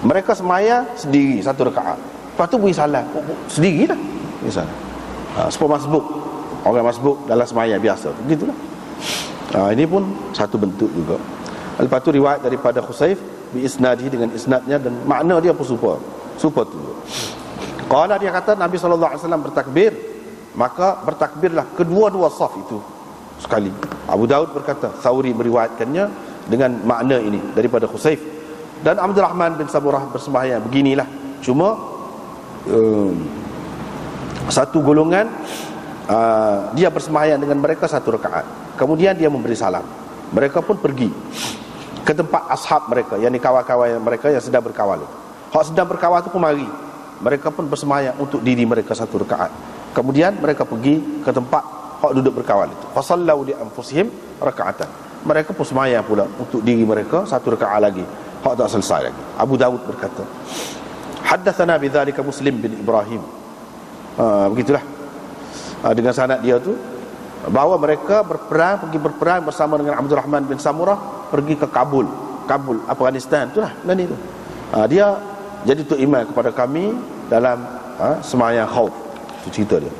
Mereka sembahyang sendiri satu rakaat. Lepas tu beri salam sendiri dah. Beri salam. Seperti masbuk. Orang masbuk dalam sembahyang biasa. Begitulah. Ini pun satu bentuk juga. Lepas tu riwayat daripada Khusaif bi isnadi dengan isnadnya dan makna dia pun super tu. Qala dia kata Nabi sallallahu alaihi wasallam bertakbir, maka bertakbirlah kedua-dua saf itu sekali. Abu Daud berkata, Thawri meriwayatkannya dengan makna ini daripada Khusaif. Dan Abdul Rahman bin Saburah bersembahyang beginilah. Cuma satu golongan dia bersembahyang dengan mereka 1 rakaat. Kemudian dia memberi salam. Mereka pun pergi ke tempat ashab mereka, yakni kawan-kawan mereka yang sedang berkawal. Hak sedang berkawal itu pun mari. Mereka pun bersembahyang untuk diri mereka 1 rakaat. Kemudian mereka pergi ke tempat hak duduk berkawal itu. Fasallu li anfusihim raka'atan. Mereka pun sembahyang pula untuk diri mereka 1 rakaat lagi. Hak tak selesai lagi. Abu Dawud berkata, haddatsana bidzalika Muslim bin Ibrahim. Begitulah. Dengan sanad dia tu bahawa mereka pergi berperang bersama dengan Abdul Rahman bin Samurah, pergi ke Kabul, Afghanistan, itulah nanti tu. Dia jadi tu imam kepada kami dalam sembahyang khauf. Itu cerita dia.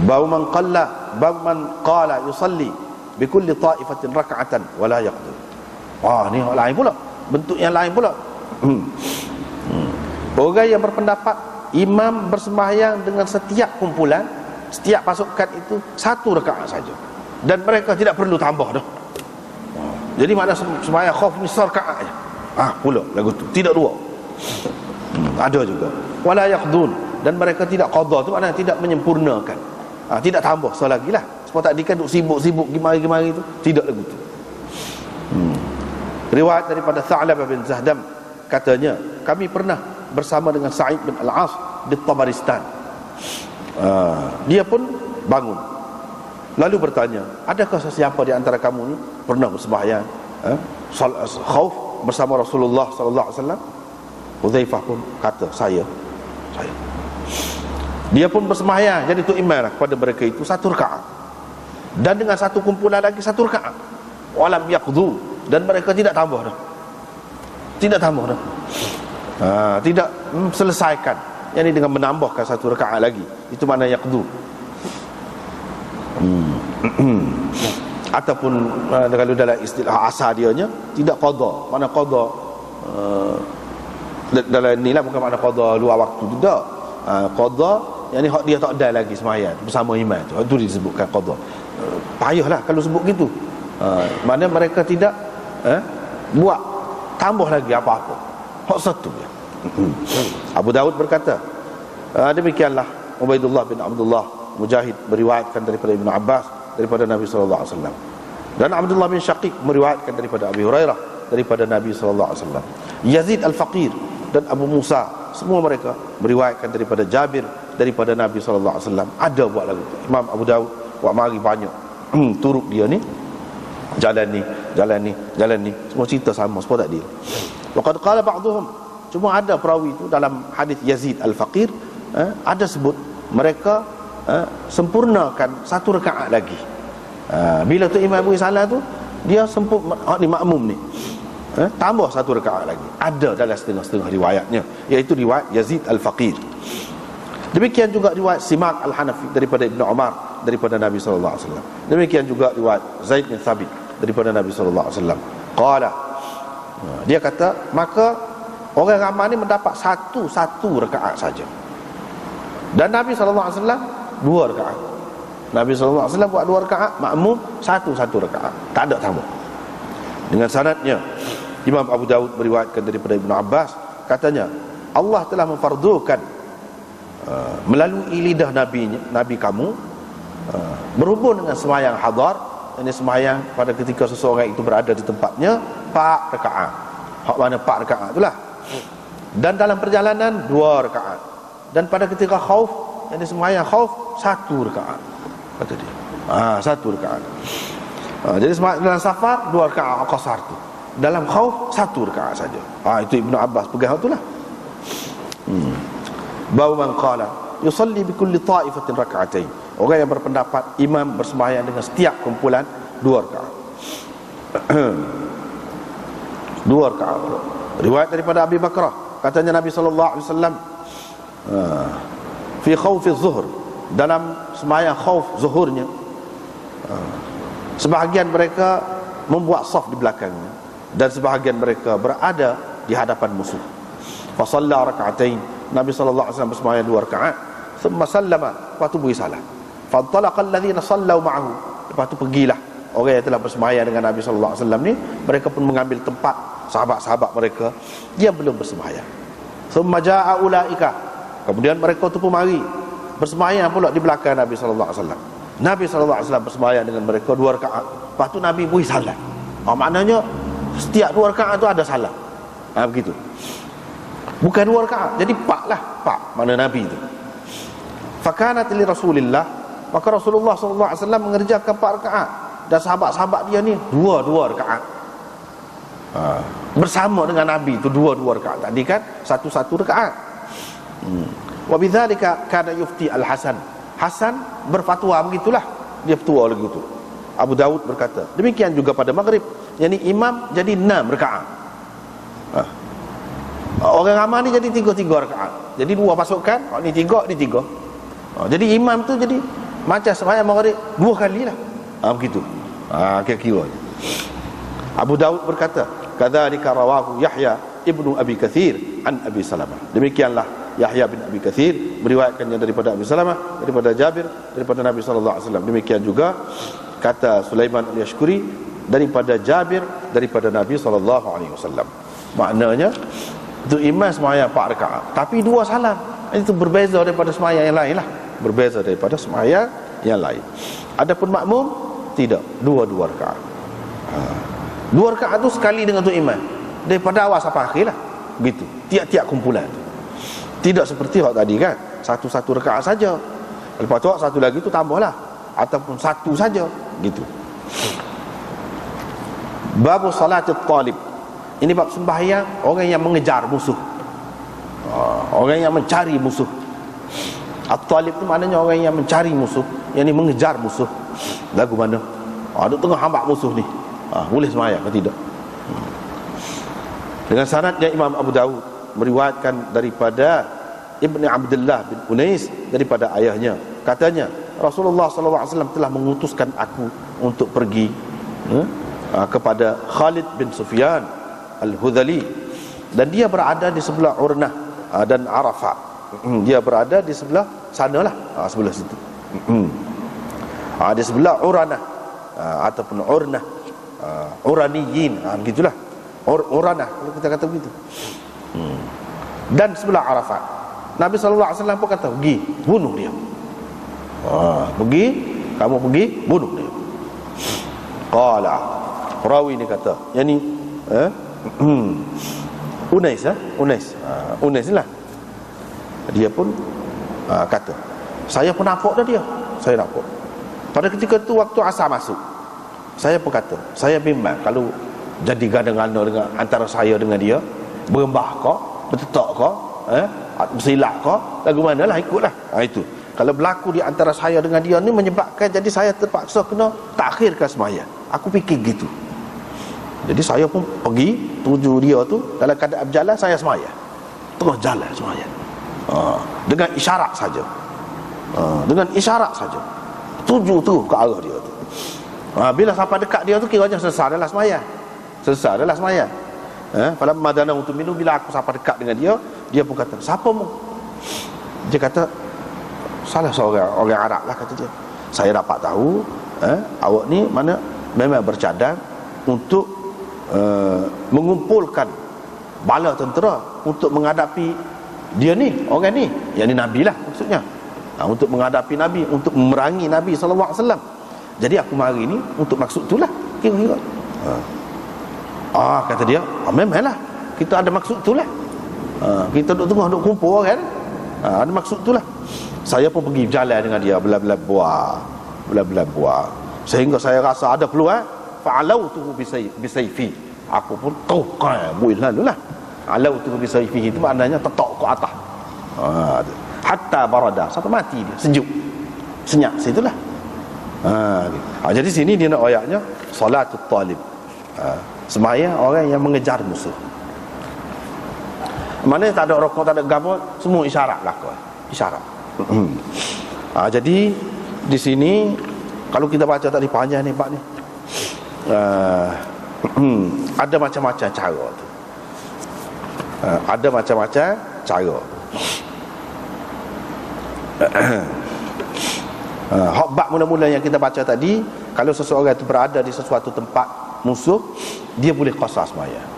Bab man qala yusalli bi kulli ta'ifatin rak'atan wa la yaqdi. Ni lain pula, bentuk yang lain pula. Orang yang berpendapat imam bersembahyang dengan setiap kumpulan, setiap pasukan itu 1 rakaat saja, dan mereka tidak perlu tambah dah. Jadi makna sembahyang khauf ni 1 rakaat aja. Pula lagu tu, tidak 2. Ada juga wala yaqdun, dan mereka tidak qada, tu maknanya tidak menyempurnakan, tidak tambah lagi lah. Sebab tadi kan duk sibuk-sibuk gimari-gimari tu, tidak lagu tu. Riwayat daripada Tha'labah bin Zahdam, katanya kami pernah bersama dengan Sa'id bin Al-As di Tabaristan. Dia pun bangun lalu bertanya, adakah sesiapa di antara kamu ni pernah bersembahyang khauf bersama Rasulullah sallallahu alaihi wasallam? Hudzaifah pun kata, saya. Dia pun bersembahyang jadi tu imam kepada mereka itu 1 rakaat, dan dengan satu kumpulan lagi 1 rakaat. Walam yaqdu, dan mereka tidak tambah dah. Tidak selesaikan, yakni dengan menambahkan 1 rakaat lagi. Itu makna yaqdu. Ataupun kalau dalam istilah asal dianya tidak qada. Makna qada dalam ni lah, bukan makna qada luar waktu, tidak. Qada yakni hak dia tak ada lagi sembahyang bersama imam tu. Itu disebutkan qada. Payahlah kalau sebut gitu. Mana mereka tidak buat tambah lagi apa-apa. Hak satu je. Abu Dawud berkata, demikianlah Ubaidullah bin Abdullah Mujahid meriwayatkan daripada Ibn Abbas daripada Nabi sallallahu alaihi wasallam, dan Abdullah bin Syaqiq meriwayatkan daripada Abi Hurairah daripada Nabi sallallahu alaihi wasallam. Yazid Al-Faqir dan Abu Musa, semua mereka meriwayatkan daripada Jabir daripada Nabi sallallahu alaihi wasallam. Ada buat lagu Imam Abu Dawud buat mari banyak turut dia ni, jalan ni, semua cerita sama, semua tak dia. Waqad qala ba'dhum, cuma ada perawi itu dalam hadis Yazid Al-Faqir, ada sebut mereka sempurnakan 1 rakaat lagi. Bila tu imam beri salah tu, dia ni makmum ni tambah 1 rakaat lagi. Ada dalam setengah-setengah riwayatnya, iaitu riwayat Yazid Al-Faqir. Demikian juga riwayat Simak Al-Hanafi daripada Ibn Umar daripada Nabi sallallahu alaihi wasallam. Demikian juga riwayat Zaid bin Thabit daripada Nabi sallallahu alaihi wasallam. Qala, dia kata, maka orang ramai ni mendapat satu rakaat saja, dan Nabi sallallahu alaihi wasallam 2 rakaat. Nabi sallallahu alaihi wasallam buat 2 rakaat, makmum satu rakaat, tak ada tambah. Dengan sanadnya Imam Abu Dawud meriwayatkan daripada Ibn Abbas, katanya Allah telah memfardukan melalui lidah Nabi kamu berhubung dengan sembahyang hadar, ini sembahyang pada ketika seseorang itu berada di tempatnya, 4 rakaat. Hak mana 4 rakaat itulah. Dan dalam perjalanan 2 rakaat. Dan pada ketika khauf, ini sembahyang khauf 1 rakaat, kata dia. 1 rakaat. Jadi dalam safar 2 rakaat qasar tu. Dalam khauf 1 rakaat saja. Itu Ibnu Abbas pegang itulah. Bau man qala yusalli bi kulli ta'ifatin rak'atain. Orang yang berpendapat imam bersembahyang dengan setiap kumpulan 2 rakaat. 2 rakaat. Riwayat daripada Abi Bakrah, katanya Nabi sallallahu alaihi wasallam fi khauf az-zuhr, dalam sembahyang khauf zuhurnya, sebahagian mereka membuat saf di belakangnya, dan sebahagian mereka berada di hadapan musuh. Fa shalla rak'atain, Nabi sallallahu alaihi wasallam bersembahyang 2 rakaat, thumma sallama, lepas tu beri salam. Fa talaqa alladhina sallau ma'ahu, lepas tu pergilah orang yang telah bersembahyang dengan Nabi sallallahu alaihi wasallam ni, mereka pun mengambil tempat sahabat-sahabat mereka yang belum bersembahyang. Thumma jaa'a ulaika, kemudian mereka tu pun mari bersemayam pula di belakang Nabi sallallahu alaihi wasallam. Nabi sallallahu alaihi wasallam bersemayam dengan mereka 2 rakaat. Lepas tu Nabi beri salam. Maknanya setiap 2 rakaat tu ada salam. Begitu. Bukan 2 rakaat, jadi 4 lah. 4 mana Nabi tu. Fakanat li Rasulillah, maka Rasulullah sallallahu alaihi wasallam mengerjakan 4 rakaat dan sahabat-sahabat dia ni 2 rakaat. Bersama dengan Nabi tu 2 rakaat. Tadi kan 1 rakaat. Wa bidzalika kana yufti Al-Hasan. Hasan berfatwa begitulah. Dia fatwa begitu. Abu Daud berkata, demikian juga pada maghrib, yakni imam jadi 6 rakaat. Orang ramai ni jadi 3 rakaat. Jadi 2 pasukan, ni 3, ni 3. Jadi imam tu jadi macam sembahyang maghrib 2 kali lah. Begitu. Kira-kira. Abu Daud berkata, kadzalika rawahu Yahya ibnu Abi Katsir an Abi Salamah. Demikianlah Yahya bin Abi Katsir meriwayatkannya daripada Abi Salamah, daripada Jabir, daripada Nabi sallallahu alaihi wasallam. Demikian juga kata Sulaiman al-Yashkuri daripada Jabir, daripada Nabi sallallahu alaihi wasallam. Maknanya tu imam sembahyang 4 rakaat tapi 2 salam. Itu berbeza daripada sembahyang yang lain lah. Berbeza daripada sembahyang yang lain. Adapun makmum tidak, 2 rakaat. 2 rakaat tu sekali dengan tu imam. Daripada awal sampai akhir lah. Begitu. Tiap-tiap kumpulan. Tidak seperti hak tadi kan. 1 rakaat saja. Lepas tu satu lagi tu tambahlah. Ataupun 1 saja. Gitu. Bab salatul talib. Ini bab sembahyang orang yang mengejar musuh. Orang yang mencari musuh. At-talib tu maknanya orang yang mencari musuh, yang ni mengejar musuh. Lagu mana? Duk tengah hambak musuh ni. Boleh sembahyang ke tidak? Dengan sanadnya Imam Abu Daud meriwayatkan daripada Ibni Abdullah bin Unais daripada ayahnya. Katanya, Rasulullah sallallahu alaihi wasallam telah mengutuskan aku untuk pergi kepada Khalid bin Sufyan Al-Hudhali, dan dia berada di sebelah Urnah dan Arafah. Dia berada di sebelah sanalah, sebelah situ. Di sebelah Uranah ataupun Urnah, Uraniyin, begitulah. Uranah kalau kita kata begitu. Dan sebelah Arafat. Nabi sallallahu alaihi wasallam pun kata, pergi bunuh dia. Kamu pergi bunuh dia. Qala, perawi ni kata, yakni Unais Unais lah. Dia pun kata, saya pun nampak dah dia. Saya nampak. Pada ketika itu waktu asar masuk, saya pun kata, saya bimbang kalau jadi ganda-ganda dengan antara saya dengan dia, berembah kau, bertetak kau, bersilap kau, lagu manalah ikutlah. Itu. Kalau berlaku di antara saya dengan dia ni menyebabkan jadi saya terpaksa kena takhirkan sembahyang. Aku fikir gitu. Jadi saya pun pergi tuju dia tu, dalam keadaan berjalan saya sembahyang. Terus jalan sembahyang. Dengan isyarat saja. Dengan isyarat saja. Tuju tu ke arah dia tu. Bila sampai dekat dia tu kiranya selesai dah sembahyang. Selesai dah sembahyang. Falamma dana untuk minum, bila aku sampai dekat dengan dia, dia pun kata, siapa mu? Dia kata, salah seorang orang Arab lah, kata dia. Saya dapat tahu awak ni mana memang bercadang untuk mengumpulkan bala tentera untuk menghadapi dia ni, orang ni, yang ni Nabi lah maksudnya. Untuk menghadapi Nabi, untuk memerangi Nabi sallallahu alaihi wasallam. Jadi aku mari ni untuk maksud itulah, kira-kira. Kata dia, memanglah kita ada maksud itulah. Kita duduk tengah duduk kumpul kan. Ada maksud itulah. Saya pun pergi berjalan dengan dia, bela-bela buah. Sehingga saya rasa ada peluang, fa'alautuhu bisayfi. Aku pun buih lalulah. Alautuhu bisayfi itu maknanya tetok ke atas. Hatta barada, sampai mati dia, sejuk. Senyap situlah. Jadi sini dia nak ayatnya salatul talib. Sembahyang orang yang mengejar musuh. Mana tak ada rokok, tak ada gambar, semua isyarat lah kau. Isyarat. Jadi di sini kalau kita baca tadi panjang ni Pak ni, ada macam-macam cara tu. Ada macam-macam cara. Bab mula-mula yang kita baca tadi, kalau seseorang itu berada di sesuatu tempat musuh, dia boleh qasar sembahyang.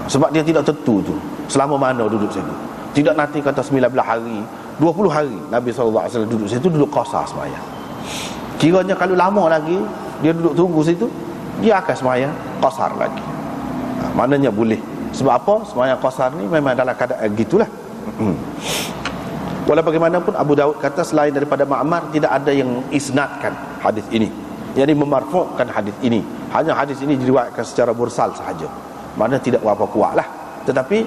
Sebab dia tidak tentu tu selama mana duduk situ. Tidak nanti kata 19 hari 20 hari Nabi SAW duduk situ, duduk qasar sembahyang. Kiranya kalau lama lagi dia duduk tunggu situ, dia akan sembahyang qasar lagi. Maknanya boleh. Sebab apa? Sembahyang qasar ni memang dalam keadaan gitulah. Walau bagaimanapun Abu Daud kata selain daripada Ma'mar tidak ada yang isnadkan hadis ini, yang memarfu'kan hadis ini. Hanya hadis ini diriwayatkan secara mursal sahaja. Mana tidak berapa kuat lah. Tetapi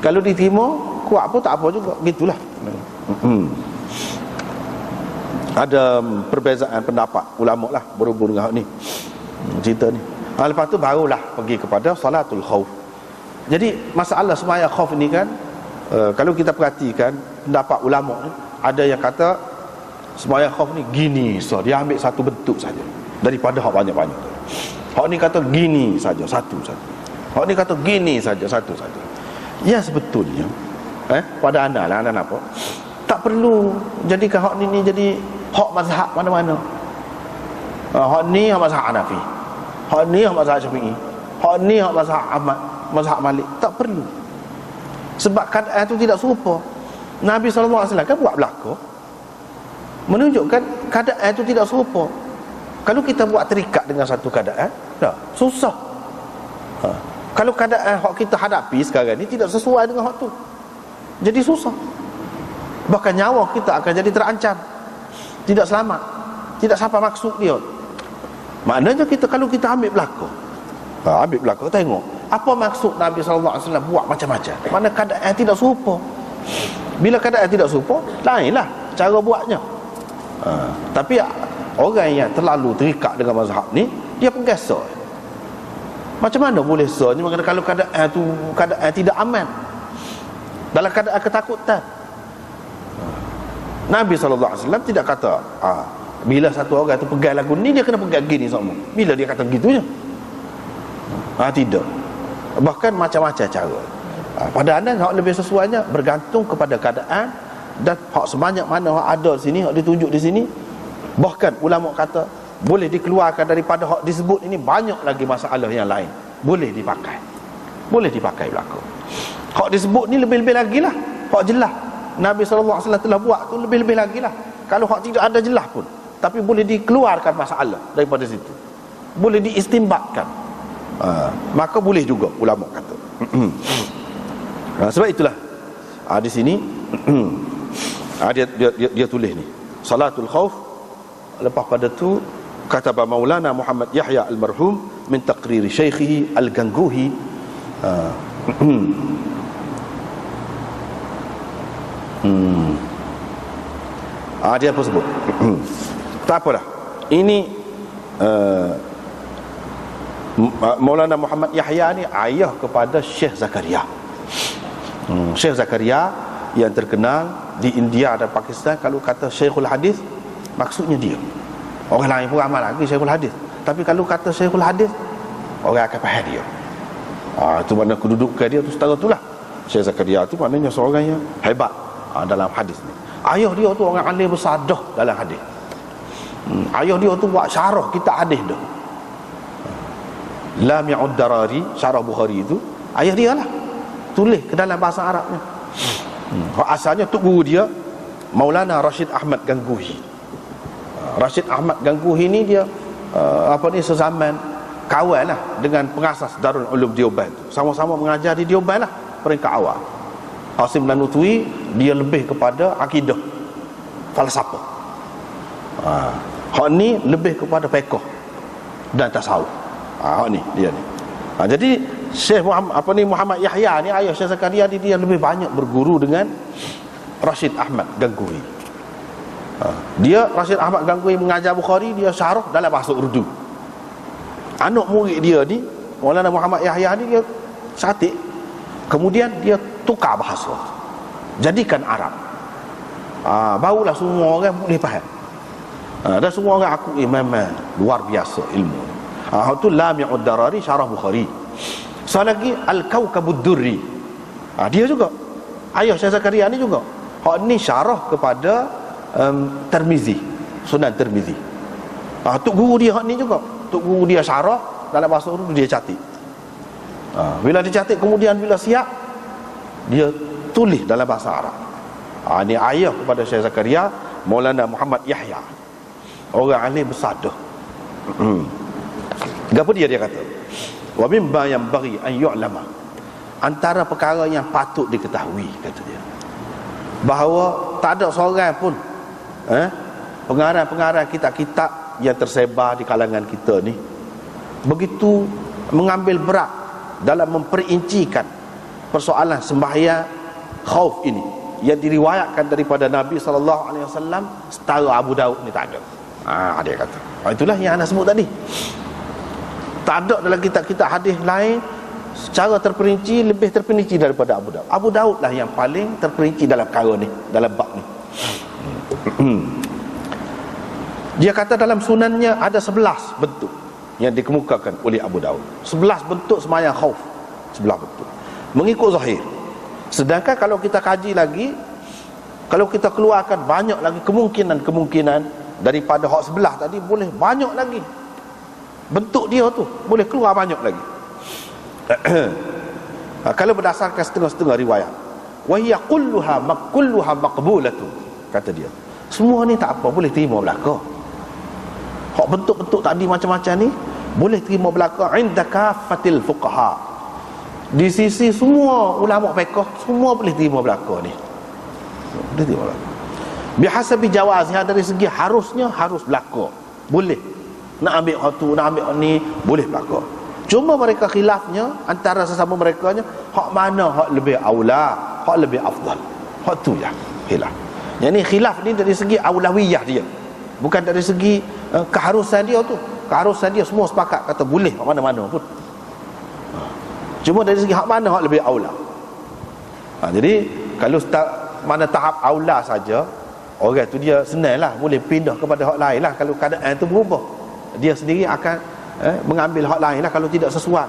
kalau diterima kuat pun tak apa juga, gitulah. Ada perbezaan pendapat ulama lah berhubung dengan ni cerita ni. Lepas tu barulah pergi kepada salatul khauf. Jadi masalah sembahyang khauf ni kan, kalau kita perhatikan pendapat ulama ni, ada yang kata sembahyang khauf ni gini, so dia ambil satu bentuk saja daripada hak banyak-banyak tu. Hak ni kata gini saja, satu-satu. Hak ni kata gini saja, satu-satu. Ya sebetulnya pada anda lah, anda apa? Tak perlu jadikan hak ni jadi hak mazhab mana-mana. Hak ni hak mazhab Hanafi, hak ni hak mazhab Syafi'i, hak ni hak mazhab Ahmad, mazhab Malik. Tak perlu. Sebab keadaan itu tidak serupa. Nabi SAW kan buat belaka, menunjukkan keadaan itu tidak serupa. Kalau kita buat terikat dengan satu keadaan, dah susah. Kalau keadaan hak kita hadapi sekarang ni tidak sesuai dengan hak tu, jadi susah. Bahkan nyawa kita akan jadi terancam, tidak selamat, tidak sampai maksud dia. Maknanya kita, kalau kita ambil belaka, tengok apa maksud Nabi SAW buat macam-macam. Mana keadaan tidak serupa. Bila keadaan tidak serupa, lainlah cara buatnya. Tapi orang yang terlalu terikat dengan mazhab ni, dia penggesa. Macam mana boleh sahnya kalau keadaan tu keadaan tidak aman, dalam keadaan ketakutan? Nabi SAW tidak kata bila satu orang tu pegang lagu ni dia kena pegang gini semua. Bila dia kata gitunya? Tidak. Bahkan macam-macam cara. Pada anda hak lebih sesuainya bergantung kepada keadaan dan hak sebanyak mana hak ada di sini, hak ditunjuk di sini. Bahkan ulama kata boleh dikeluarkan daripada hak disebut ini banyak lagi masalah yang lain. Boleh dipakai. Boleh dipakai belaka. Hak disebut ni lebih-lebih lagi lah. Hak jelas Nabi SAW telah buat tu lebih-lebih lagi lah. Kalau hak tidak ada jelas pun, tapi boleh dikeluarkan masalah daripada situ, boleh diistimbatkan, maka boleh juga ulama kata. Sebab itulah di sini dia tulis ni salatul khauf. Lepas pada tu kata Maulana Muhammad Yahya al-marhum min taqriri syaikhihi al-Ganguhi, dia apa sebut? Tak apalah. Ini Maulana Muhammad Yahya ni ayah kepada Syekh Zakaria. Syekh Zakaria yang terkenal di India dan Pakistan. Kalau kata Syekhul Hadis, maksudnya dia. Orang lain pun amal lagi Syekhul Hadis. Tapi kalau kata Syekhul Hadis, orang akan faham dia. Itu makna kedudukan dia tu setara tu lah. Syekh Zakaria tu maknanya seorang yang hebat dalam hadis ni. Ayah dia tu orang alim besar dah dalam hadis. Ayah dia tu buat syarah kitab hadis dah. Lami'ud Darari, syarah Bukhari itu ayah dia lah, tulis ke dalam bahasa Arabnya. Asalnya tok guru dia Maulana Rashid Ahmad Ganguhi. Rashid Ahmad Ganguhi ni dia sezaman kawan lah dengan pengasas Darul Ulum Deoband tu. Sama-sama mengajar di Deoband lah peringkat awal. Hasim Nanutui dia lebih kepada akidah, falsafah. Hak ni lebih kepada fiqh dan tasawuf. Hak ni dia ni. Jadi Syekh Muhammad Yahya ni ayah Syekh Zakaria dia lebih banyak berguru dengan Rashid Ahmad Ganguhi. Dia Rashid Ahmad Ganguhi mengajar Bukhari, dia syarah dalam bahasa Urdu. Anak murid dia ni Maulana Muhammad Yahya ni dia satik, kemudian dia tukar bahasa, jadikan Arab. Barulah semua orang boleh faham. Dan semua orang aku memang luar biasa ilmu. Itu Lami'ud Darari syarah Bukhari. Lagi Al-Kawkabud Durri, dia juga ayah Syekh Zakaria ni juga. Hak ni syarah kepada Tirmizi, Sunan Tirmizi. Tok guru dia hak ni juga. Tok guru dia syarah dalam bahasa Urdu, dia catat. Bila dia catat, kemudian bila siap dia tulis dalam bahasa Arab. Ini ayah kepada Syekh Zakaria, Maulana Muhammad Yahya, orang alim besar dah. Apa dia kata? Wa mimma yanbaghi an yu'lama, antara perkara yang patut diketahui, kata dia, bahawa tak ada seorang pun pengarang-pengarang kitab-kitab yang tersebar di kalangan kita ni begitu mengambil berat dalam memperincikan persoalan sembahyang khauf ini yang diriwayatkan daripada Nabi SAW setara Abu Daud ni tak ada. Dia kata itulah yang anda sebut tadi, tak ada dalam kitab-kitab hadis lain secara terperinci, lebih terperinci daripada Abu Daud. Abu Daud lah yang paling terperinci dalam perkara ni, dalam bab ni. Dia kata dalam sunannya ada 11 bentuk yang dikemukakan oleh Abu Daud. 11 bentuk sembahyang khauf, 11 bentuk mengikut zahir. Sedangkan kalau kita kaji lagi, kalau kita keluarkan banyak lagi kemungkinan daripada hak 11 tadi, boleh banyak lagi bentuk dia tu, boleh keluar banyak lagi. Kalau berdasarkan setengah-setengah riwayat, wa hiya kulluha maqbulatu, kata dia, semua ni tak apa, boleh terima belaka. Hak bentuk-bentuk tadi macam-macam ni boleh terima belaka inda kafatil fuqaha, di sisi semua ulama fiqh, semua boleh terima belaka ni, boleh terima belaka. Bihasabi jawaznya, dari segi harusnya harus belaka, boleh nak ambil hak tu, nak ambil hak ni, boleh belaka. Cuma mereka khilafnya antara sesama mereka nya, hak mana hak lebih aula, hak lebih afdal, hak tu je khilaf. Yang ni khilaf ni dari segi aulawiyah dia, bukan dari segi keharusan dia tu. Keharusan dia semua sepakat kata boleh hak mana-mana pun. Cuma dari segi hak mana hak lebih aula. Jadi kalau mana tahap aula saja, orang tu dia senanglah boleh pindah kepada hak lain lah. Kalau keadaan tu berubah, dia sendiri akan mengambil hak lain lah kalau tidak sesuai.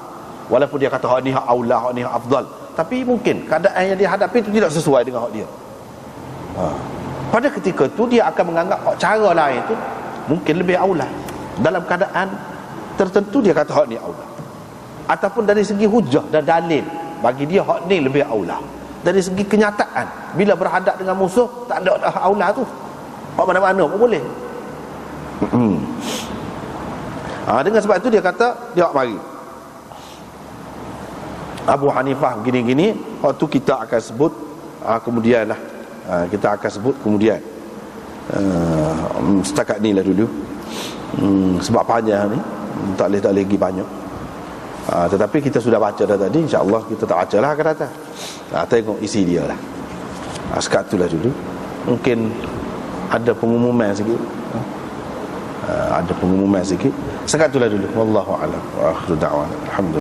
Walaupun dia kata hak ni hak aula, hak ni hak afdal, tapi mungkin keadaan yang dia hadapi itu tidak sesuai dengan hak dia. Pada ketika tu dia akan menganggap hak cara lain tu mungkin lebih aula. Dalam keadaan tertentu dia kata hak ni aula, ataupun dari segi hujah dan dalil bagi dia hak ni lebih aula. Dari segi kenyataan, bila berhadap dengan musuh tak ada hak aula tu, hak mana-mana pun boleh. Dengan sebab itu dia kata dia mari Abu Hanifah gini-gini, waktu kita akan sebut kemudian lah, kita akan sebut kemudian. Setakat ni lah dulu, sebab panjang ni tak boleh lagi banyak. Tetapi kita sudah baca dah tadi, insya-Allah kita tak baca lah akan datang. Tengok isi dia lah. Setakat tu lah dulu. Mungkin ada pengumuman sikit, ada pengumuman sikit. Setakat tu lah dulu. Wallahu a'lam. Wa akhiru da'wana alhamdulillah.